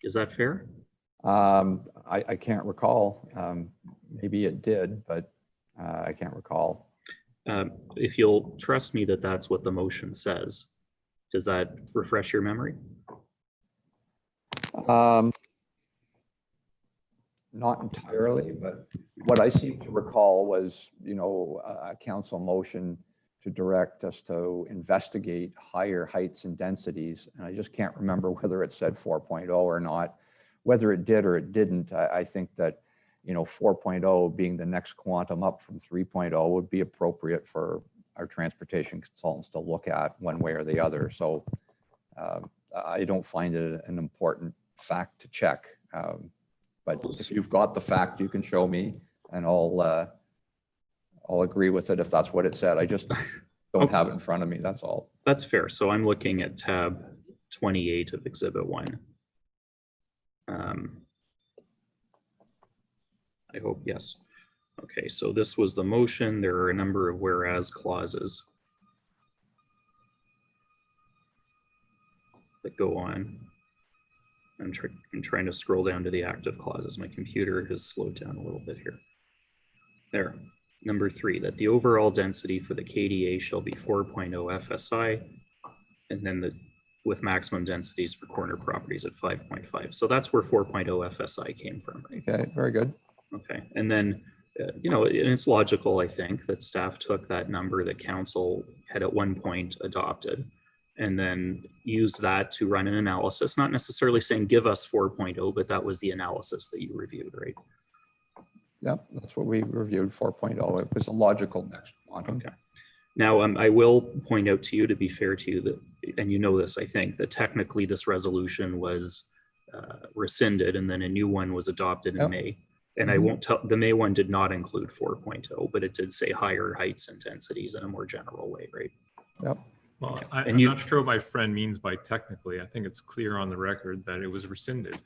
Is that fair? I can't recall. Maybe it did, but I can't recall. If you'll trust me that that's what the motion says, does that refresh your memory? Not entirely, but what I seem to recall was, a council motion to direct us to investigate higher heights and densities. And I just can't remember whether it said 4.0 or not. Whether it did or it didn't, I think that, 4.0 being the next quantum up from 3.0 would be appropriate for our transportation consultants to look at one way or the other. So I don't find it an important fact to check. But if you've got the fact, you can show me, and I'll agree with it if that's what it said. I just don't have it in front of me. That's all. That's fair. So I'm looking at tab 28 of Exhibit 1. I hope, yes. Okay, so this was the motion. There are a number of whereas clauses that go on. I'm trying to scroll down to the active clauses. My computer has slowed down a little bit here. There. Number 3, that the overall density for the KDA shall be 4.0 FSI, and then with maximum densities for corner properties at 5.5. So that's where 4.0 FSI came from, right? Okay, very good. Okay, and then, and it's logical, I think, that staff took that number that council had at one point adopted and then used that to run an analysis, not necessarily saying give us 4.0, but that was the analysis that you reviewed, right? Yep, that's what we reviewed, 4.0. It was a logical next quantum. Okay. Now, I will point out to you, to be fair to you, that, and you know this, I think, that technically this resolution was rescinded and then a new one was adopted in May. And I won't tell, the May one did not include 4.0, but it did say higher heights and densities in a more general way, right? Yep. Well, I'm not sure what my friend means by technically. I think it's clear on the record that it was rescinded.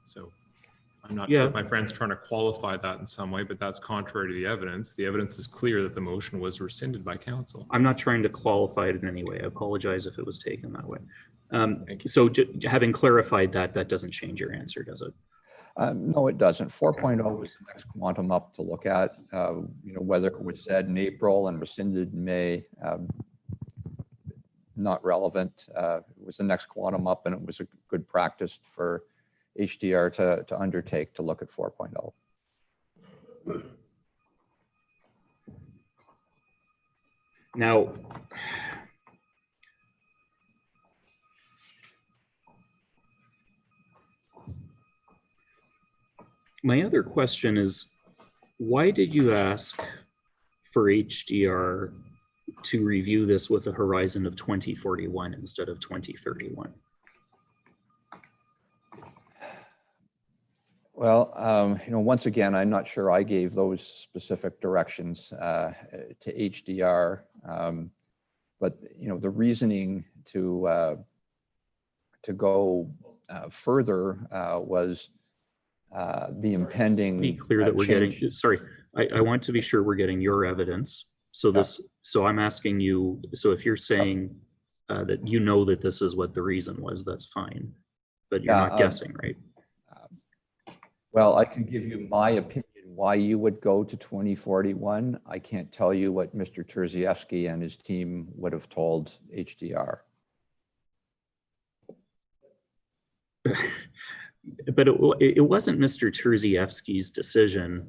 So I'm not sure if my friend's trying to qualify that in some way, but that's contrary to the evidence. The evidence is clear that the motion was rescinded by council. I'm not trying to qualify it in any way. I apologize if it was taken that way. So having clarified that, that doesn't change your answer, does it? No, it doesn't. 4.0 was the next quantum up to look at. Whether it was said in April and rescinded in May, not relevant. It was the next quantum up, and it was a good practice for HDR to undertake to look at 4.0. Now, my other question is, why did you ask for HDR to review this with a horizon of 2041 instead of 2031? Well, once again, I'm not sure I gave those specific directions to HDR, but the reasoning to go further was the impending. Be clear that we're change. getting. Sorry, I want to be sure we're getting your evidence. So this. So I'm asking you. So if you're saying that that this is what the reason was, that's fine, but you're not guessing, right? Well, I can give you my opinion why you would go to 2041. I can't tell you what Mr. Terziewski and his team would have told HDR. But it wasn't Mr. Terziewski's decision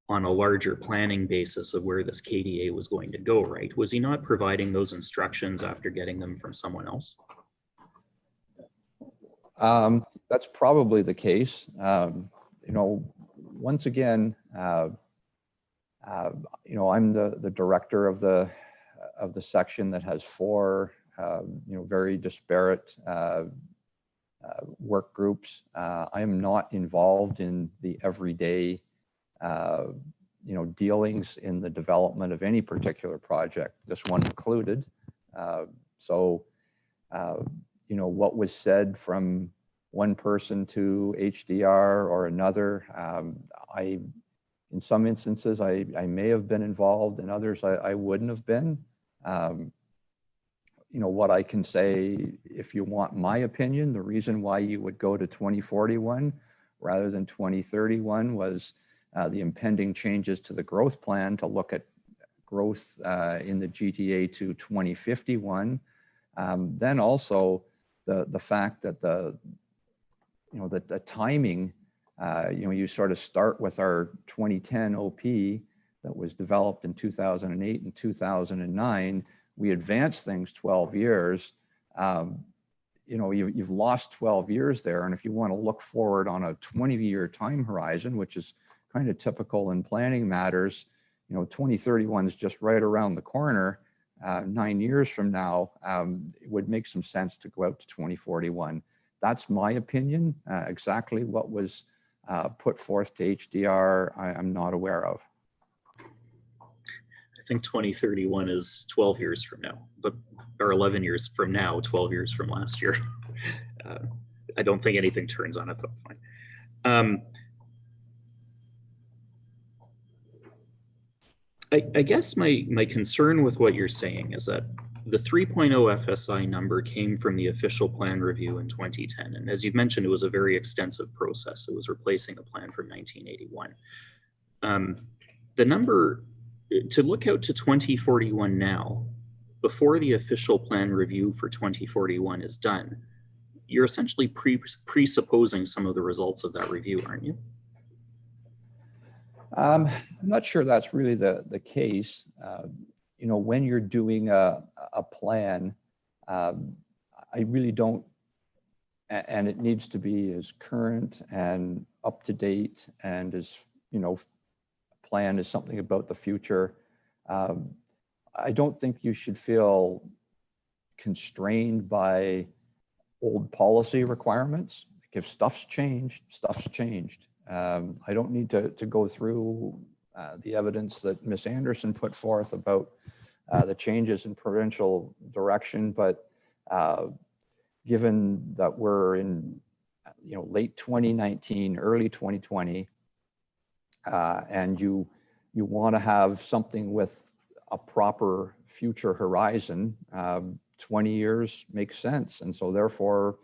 on a larger planning basis of where this KDA was going to go, right? Was he not providing those instructions after getting them from someone else? That's probably the case. Once again, I'm the director of the section that has four, very disparate work groups. I am not involved in the everyday, dealings in the development of any particular project, this one included. What was said from one person to HDR or another, in some instances, I may have been involved, in others I wouldn't have been. What I can say, if you want my opinion, the reason why you would go to 2041 rather than 2031 was the impending changes to the growth plan to look at growth in the GTA to 2051. Then also the fact that the timing, you sort of start with our 2010 OP that was developed in 2008 and 2009. We advanced things 12 years. You've lost 12 years there. And if you want to look forward on a 20-year time horizon, which is kind of typical in planning matters, 2031 is just right around the corner. 9 years from now, it would make some sense to go out to 2041. That's my opinion. Exactly what was put forth to HDR, I'm not aware of. I think 2031 is 12 years from now, or 11 years from now, 12 years from last year. I don't think anything turns on it, though. Fine. I guess my concern with what you're saying is that the 3.0 FSI number came from the official plan review in 2010. And as you've mentioned, it was a very extensive process. It was replacing a plan from 1981. The number, to look out to 2041 now, before the official plan review for 2041 is done, you're essentially presupposing some of the results of that review, aren't you? I'm not sure that's really the case. When you're doing a plan, I really don't, and it needs to be as current and up to date, and as plan is something about the future. I don't think you should feel constrained by old policy requirements. If stuff's changed, stuff's changed. I don't need to go through the evidence that Ms. Anderson put forth about the changes in provincial direction, but given that we're in late 2019, early 2020, and you want to have something with a proper future horizon, 20 years makes sense, and so therefore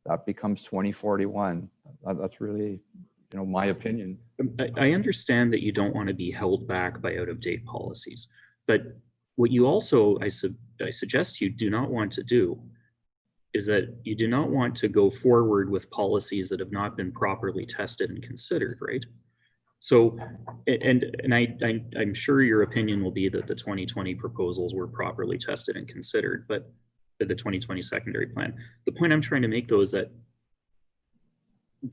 that becomes 2041. That's really my opinion. I understand that you don't want to be held back by out-of-date policies, but what you also, I suggest you do not want to do is that you do not want to go forward with policies that have not been properly tested and considered, right? So, and I'm sure your opinion will be that the 2020 proposals were properly tested and considered, but the 2020 secondary plan. The point I'm trying to make, though, is that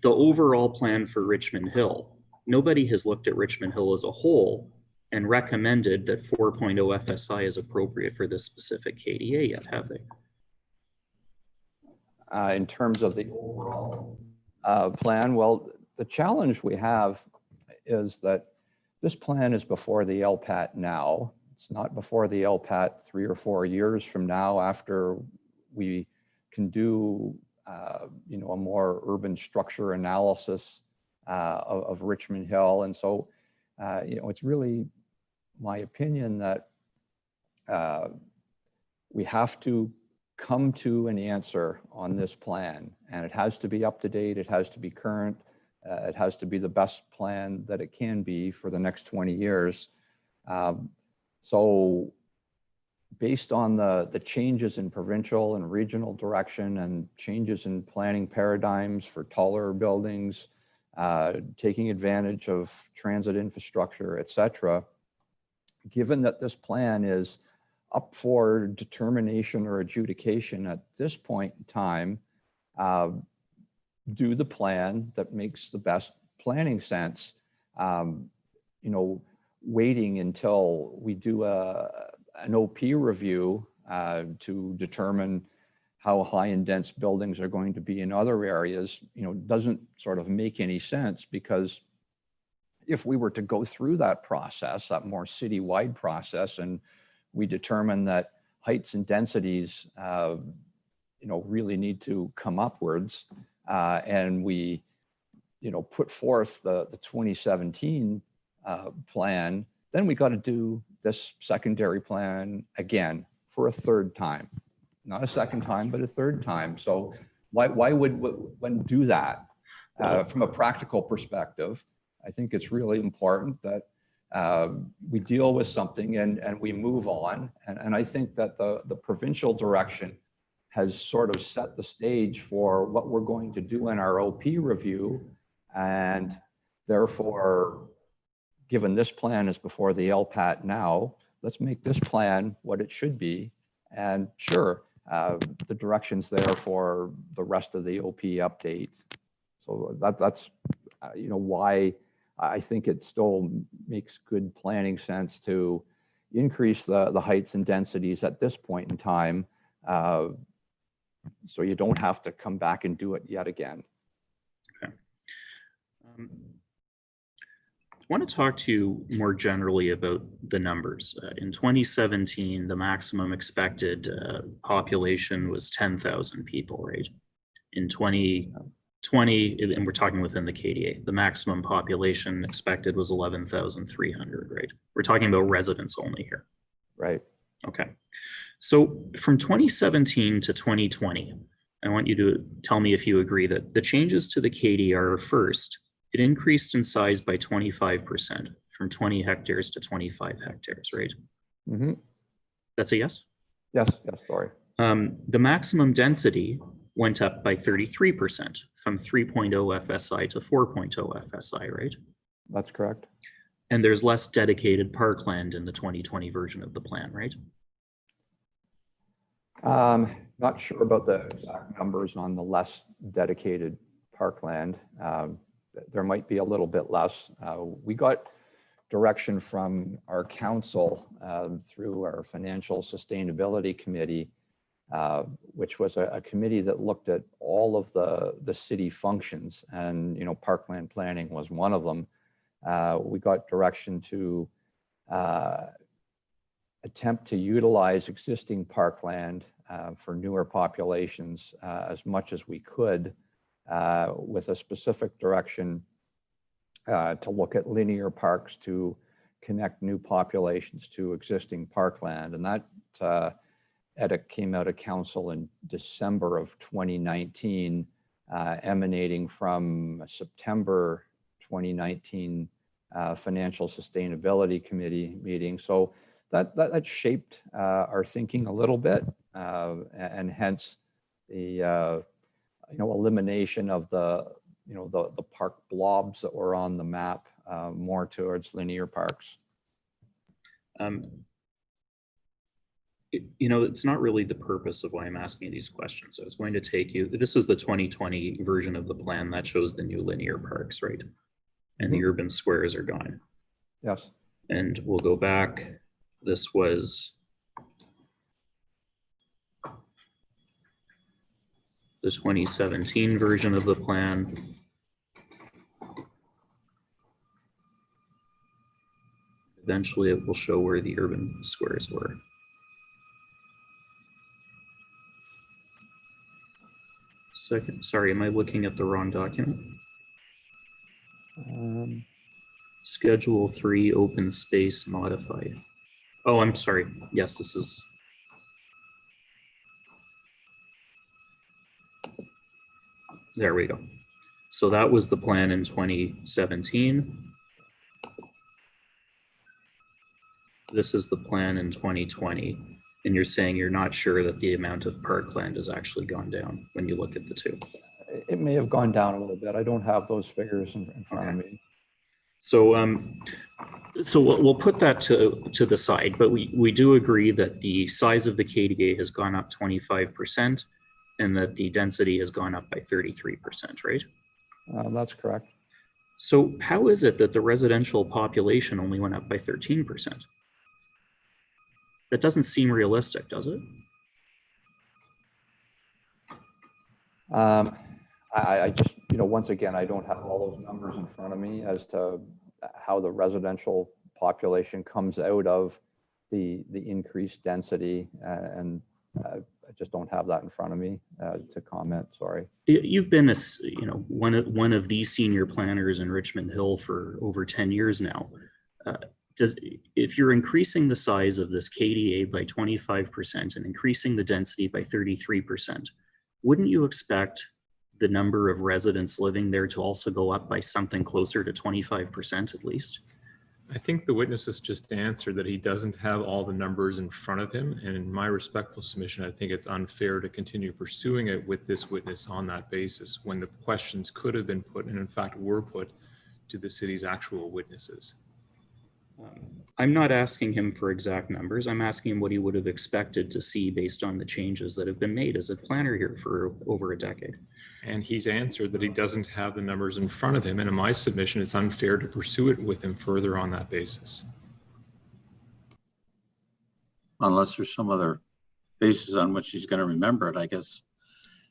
the overall plan for Richmond Hill, nobody has looked at Richmond Hill as a whole and recommended that 4.0 FSI is appropriate for this specific KDA yet, have they? In terms of the overall plan, well, the challenge we have is that this plan is before the LPAT now. It's not before the LPAT 3 or 4 years from now, after we can do you know, a more urban structure analysis of Richmond Hill. And so you know, it's really my opinion that we have to come to an answer on this plan, and it has to be up to date, it has to be current, it has to be the best plan that it can be for the next 20 years. So based on the changes in provincial and regional direction and changes in planning paradigms for taller buildings, taking advantage of transit infrastructure, et cetera, given that this plan is up for determination or adjudication at this point in time, do the plan that makes the best planning sense. You know, waiting until we do an OP review to determine how high and dense buildings are going to be in other areas, you know, doesn't sort of make any sense, because if we were to go through that process, that more citywide process, and we determine that heights and densities, you know, really need to come upwards, and we, you know, put forth the 2017 plan, then we got to do this secondary plan again for a third time, not a second time, but a third time. So why would one do that? From a practical perspective, I think it's really important that we deal with something and we move on. And I think that the provincial direction has sort of set the stage for what we're going to do in our OP review. And therefore, given this plan is before the LPAT now, let's make this plan what it should be. And sure, the direction's there for the rest of the OP update. So that's you know, why I think it still makes good planning sense to increase the heights and densities at this point in time, so you don't have to come back and do it yet again. Okay. I want to talk to you more generally about the numbers. In 2017, the maximum expected population was 10,000 people, right? In 2020, and we're talking within the KDA, the maximum population expected was 11,300, right? We're talking about residents only here. Right. Okay. So from 2017 to 2020, I want you to tell me if you agree that the changes to the KDA are, first, it increased in size by 25% from 20 hectares to 25 hectares, right? Mm-hmm. That's a yes? Yes, sorry. The maximum density went up by 33% from 3.0 FSI to 4.0 FSI, right? That's correct. And there's less dedicated parkland in the 2020 version of the plan, right? Not sure about the exact numbers on the less dedicated parkland. There might be a little bit less. We got direction from our council through our Financial Sustainability Committee, which was a committee that looked at all of the city functions, and, you know, parkland planning was one of them. We got direction to attempt to utilize existing parkland for newer populations as much as we could, with a specific direction to look at linear parks to connect new populations to existing parkland. And that edit came out of council in December of 2019, emanating from a September 2019 Financial Sustainability Committee meeting. So that shaped our thinking a little bit, and hence the you know, elimination of the park blobs that were on the map, more towards linear parks. You know, it's not really the purpose of why I'm asking these questions. I was going to take you, this is the 2020 version of the plan that shows the new linear parks, right? And the urban squares are gone. Yes. And we'll go back. This was the 2017 version of the plan. Eventually, it will show where the urban squares were. Second, sorry, am I looking at the wrong document? Schedule 3 open space modified. Oh, I'm sorry. Yes, this is. There we go. So that was the plan in 2017. This is the plan in 2020. And you're saying you're not sure that the amount of parkland has actually gone down when you look at the two. It may have gone down a little bit. I don't have those figures in front of me. So, so we'll put that to the side, but we do agree that the size of the KDA has gone up 25% and that the density has gone up by 33%, right? That's correct. So how is it that the residential population only went up by 13%? That doesn't seem realistic, does it? I just, once again, I don't have all those numbers in front of me as to how the residential population comes out of the increased density, and I just don't have that in front of me to comment. Sorry. You've been one of the senior planners in Richmond Hill for over 10 years now. If you're increasing the size of this KDA by 25% and increasing the density by 33%, wouldn't you expect the number of residents living there to also go up by something closer to 25% at least? I think the witness has just answered that he doesn't have all the numbers in front of him. And in my respectful submission, I think it's unfair to continue pursuing it with this witness on that basis when the questions could have been put and in fact were put to the city's actual witnesses. I'm not asking him for exact numbers. I'm asking him what he would have expected to see based on the changes that have been made as a planner here for over a decade. And he's answered that he doesn't have the numbers in front of him. And in my submission, it's unfair to pursue it with him further on that basis. Unless there's some other basis on which he's going to remember it, I guess.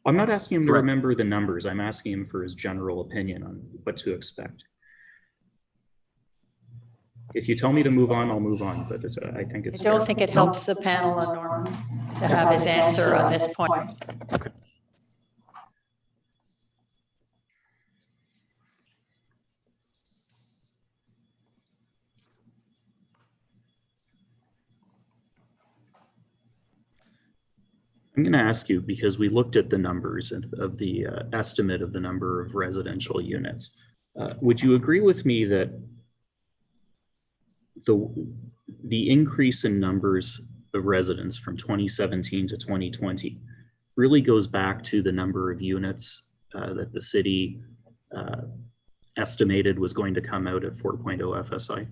I'm not asking him to Correct. remember the numbers. I'm asking him for his general opinion on what to expect. If you tell me to move on, I'll move on, but I think it's I don't fair. think it helps the panel or Norman to have his answer on this point. Okay. I'm going to ask you, because we looked at the numbers of the estimate of the number of residential units. Would you agree with me that the increase in numbers of residents from 2017 to 2020 really goes back to the number of units that the city estimated was going to come out at 4.0 FSI?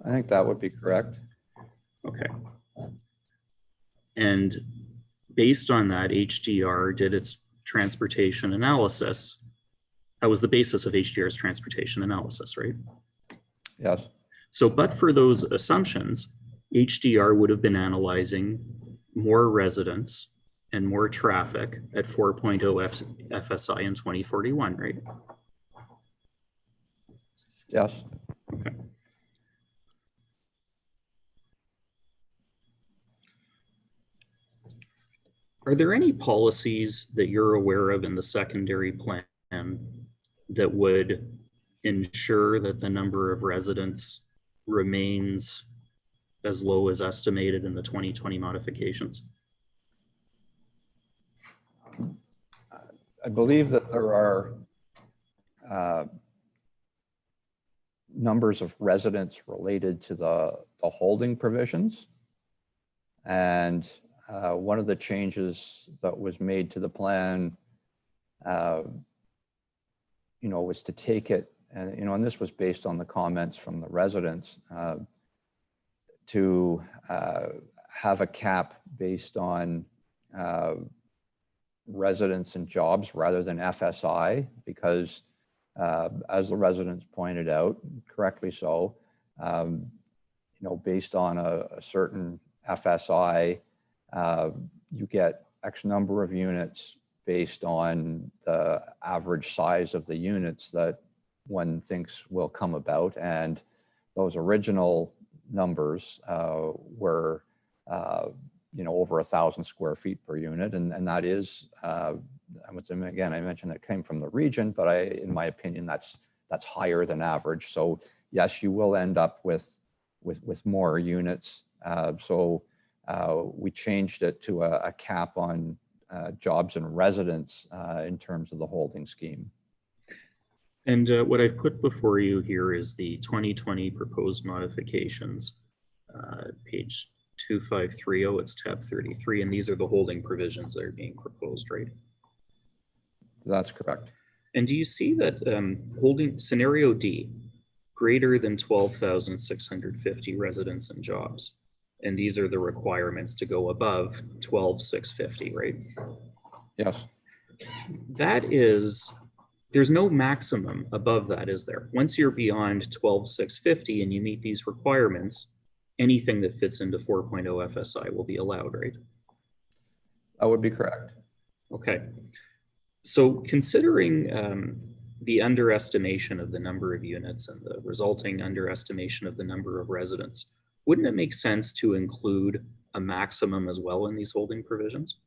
I think that would be correct. Okay. And based on that, HDR did its transportation analysis. That was the basis of HDR's transportation analysis, right? Yes. So, but for those assumptions, HDR would have been analyzing more residents and more traffic at 4.0 FSI in 2041, right? Yes. Okay. Are there any policies that you're aware of in the secondary plan that would ensure that the number of residents remains as low as estimated in the 2020 modifications? I believe that there are numbers of residents related to the holding provisions. And one of the changes that was made to the plan, was to take it, and this was based on the comments from the residents, to have a cap based on residents and jobs rather than FSI, because as the residents pointed out, correctly so, based on a certain FSI, you get X number of units based on the average size of the units that one thinks will come about. And those original numbers were, over 1,000 square feet per unit. And that is, again, I mentioned that came from the region, but in my opinion, that's higher than average. So yes, you will end up with more units. So we changed it to a cap on jobs and residents in terms of the holding scheme. And what I've put before you here is the 2020 proposed modifications, page 2530, it's tab 33, and these are the holding provisions that are being proposed, right? That's correct. And do you see that holding scenario D, greater than 12,650 residents and jobs? And these are the requirements to go above 12,650, right? Yes. That is, there's no maximum above that, is there? Once you're beyond 12,650 and you meet these requirements, anything that fits into 4.0 FSI will be allowed, right? That would be correct. Okay. So considering the underestimation of the number of units and the resulting underestimation of the number of residents, wouldn't it make sense to include a maximum as well in these holding provisions?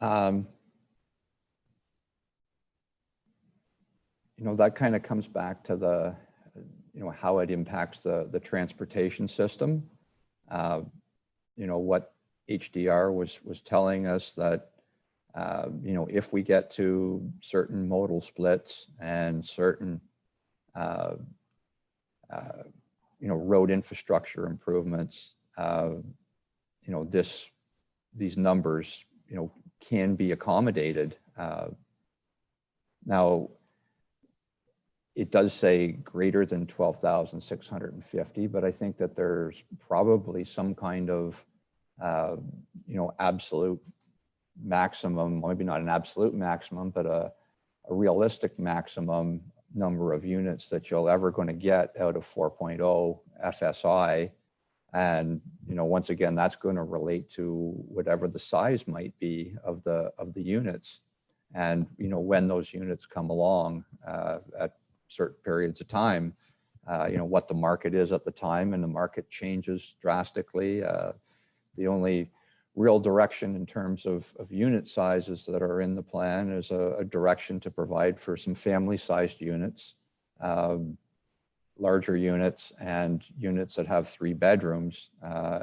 That kind of comes back to the, how it impacts the transportation system. What HDR was telling us that, if we get to certain modal splits and certain, road infrastructure improvements, these numbers, can be accommodated. Now, it does say greater than 12,650, but I think that there's probably some kind of, absolute maximum, maybe not an absolute maximum, but a realistic maximum number of units that you're ever going to get out of 4.0 FSI. And, once again, that's going to relate to whatever the size might be of the units. And, when those units come along at certain periods of time, what the market is at the time, and the market changes drastically. The only real direction in terms of unit sizes that are in the plan is a direction to provide for some family-sized units, larger units, and units that have 3 bedrooms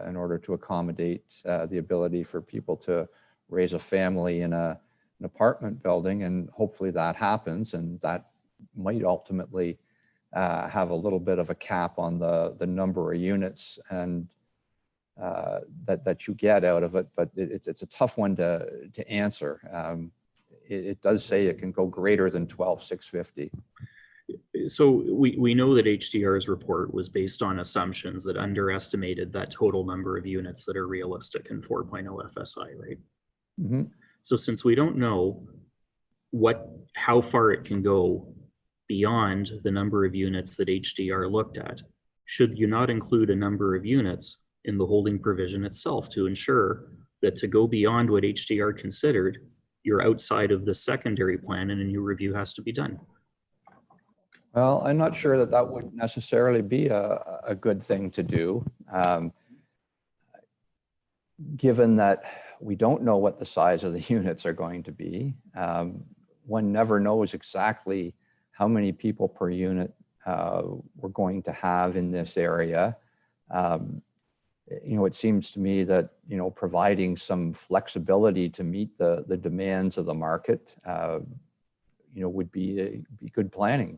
in order to accommodate the ability for people to raise a family in an apartment building. And hopefully that happens, and that might ultimately have a little bit of a cap on the number of units and that you get out of it, but it's a tough one to answer. It does say it can go greater than 12,650. So we know that HDR's report was based on assumptions that underestimated that total number of units that are realistic in 4.0 FSI, right? Mm-hmm. So since we don't know how far it can go beyond the number of units that HDR looked at, should you not include a number of units in the holding provision itself to ensure that to go beyond what HDR considered, you're outside of the secondary plan and a new review has to be done? Well, I'm not sure that would necessarily be a good thing to do. Given that we don't know what the size of the units are going to be, one never knows exactly how many people per unit we're going to have in this area. It seems to me that, providing some flexibility to meet the demands of the market, would be good planning.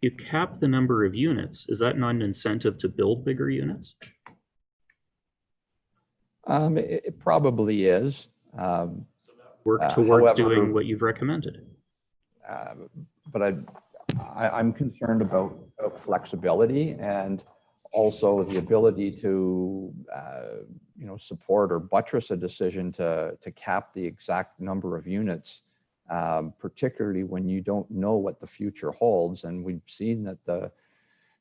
You cap the number of units. Is that not an incentive to build bigger units? It probably is. Work towards however, doing what you've recommended. But I'm concerned about flexibility and also the ability to, support or buttress a decision to cap the exact number of units particularly when you don't know what the future holds. And we've seen that the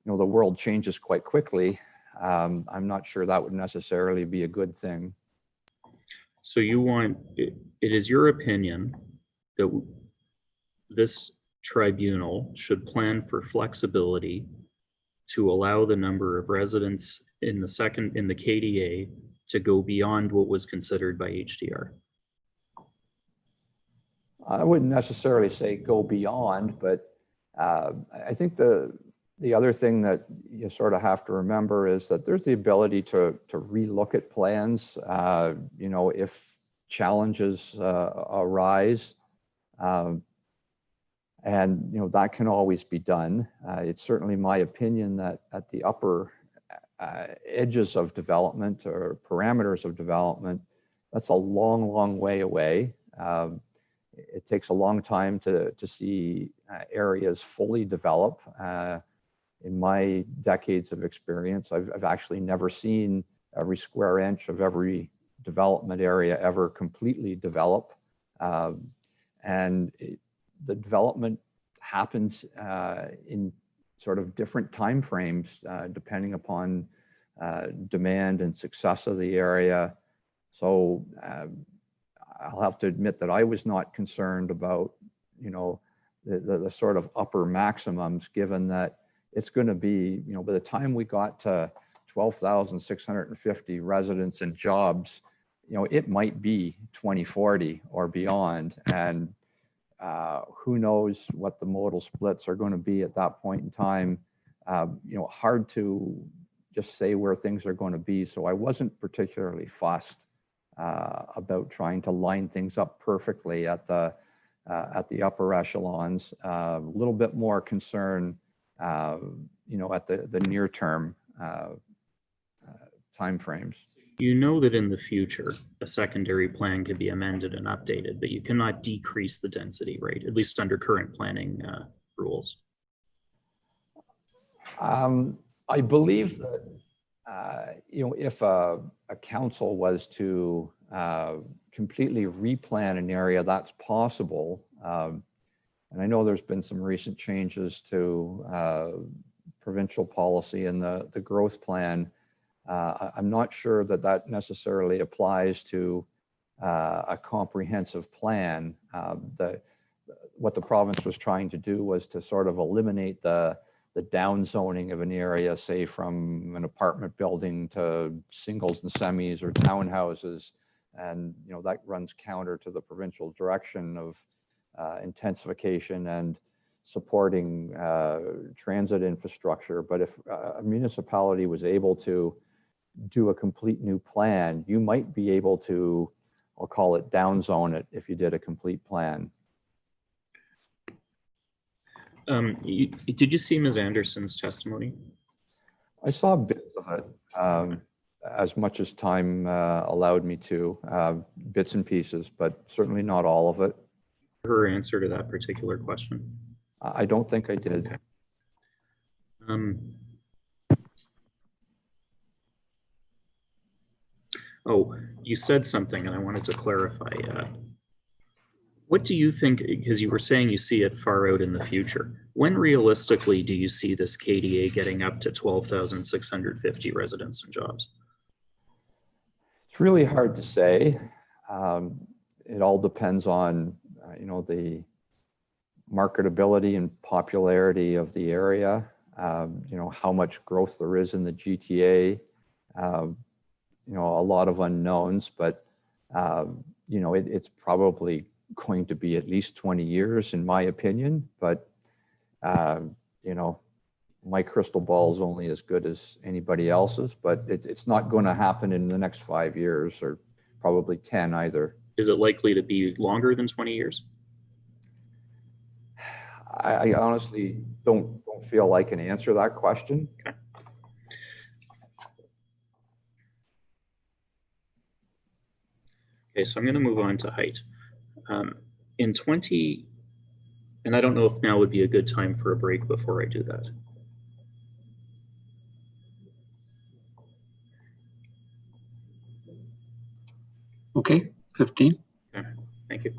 world changes quite quickly. I'm not sure that would necessarily be a good thing. So you want, it is your opinion that this tribunal should plan for flexibility to allow the number of residents in the KDA to go beyond what was considered by HDR? I wouldn't necessarily say go beyond, but I think the other thing that you sort of have to remember is that there's the ability to relook at plans, if challenges arise. And, that can always be done. It's certainly my opinion that at the upper edges of development or parameters of development, that's a long, long way away. It takes a long time to see areas fully develop. In my decades of experience, I've actually never seen every square inch of every development area ever completely develop. The development happens in sort of different timeframes depending upon demand and success of the area. So I'll have to admit that I was not concerned about, the sort of upper maximums, given that it's going to be, by the time we got to 12,650 residents and jobs, it might be 2040 or beyond. And who knows what the modal splits are going to be at that point in time. Hard to just say where things are going to be. So I wasn't particularly fussed about trying to line things up perfectly at the upper echelons. A little bit more concern, at the near term timeframes. You know that in the future, a secondary plan can be amended and updated, but you cannot decrease the density rate, at least under current planning rules. I believe that, if a council was to completely replan an area, that's possible. And I know there's been some recent changes to provincial policy and the growth plan. I'm not sure that necessarily applies to a comprehensive plan. What the province was trying to do was to sort of eliminate the downzoning of an area, say from an apartment building to singles and semis or townhouses. And, that runs counter to the provincial direction of intensification and supporting transit infrastructure. But if a municipality was able to do a complete new plan, you might be able to, I'll call it downzone it, if you did a complete plan. Did you see Ms. Anderson's testimony? I saw bits of it, as much as time allowed me to, bits and pieces, but certainly not all of it. Her answer to that particular question? I don't think I did. Okay. Oh, you said something and I wanted to clarify. What do you think, because you were saying you see it far out in the future, when realistically do you see this KDA getting up to 12,650 residents and jobs? It's really hard to say. It all depends on, the marketability and popularity of the area, how much growth there is in the GTA, a lot of unknowns, but, it's probably going to be at least 20 years in my opinion, but, my crystal ball is only as good as anybody else's, but it's not going to happen in the next 5 years or probably 10 either. Is it likely to be longer than 20 years? I honestly don't feel like I can answer that question. Okay. Okay, so I'm going to move on to height. And I don't know if now would be a good time for a break before I do that. Okay, 15. Okay, thank you.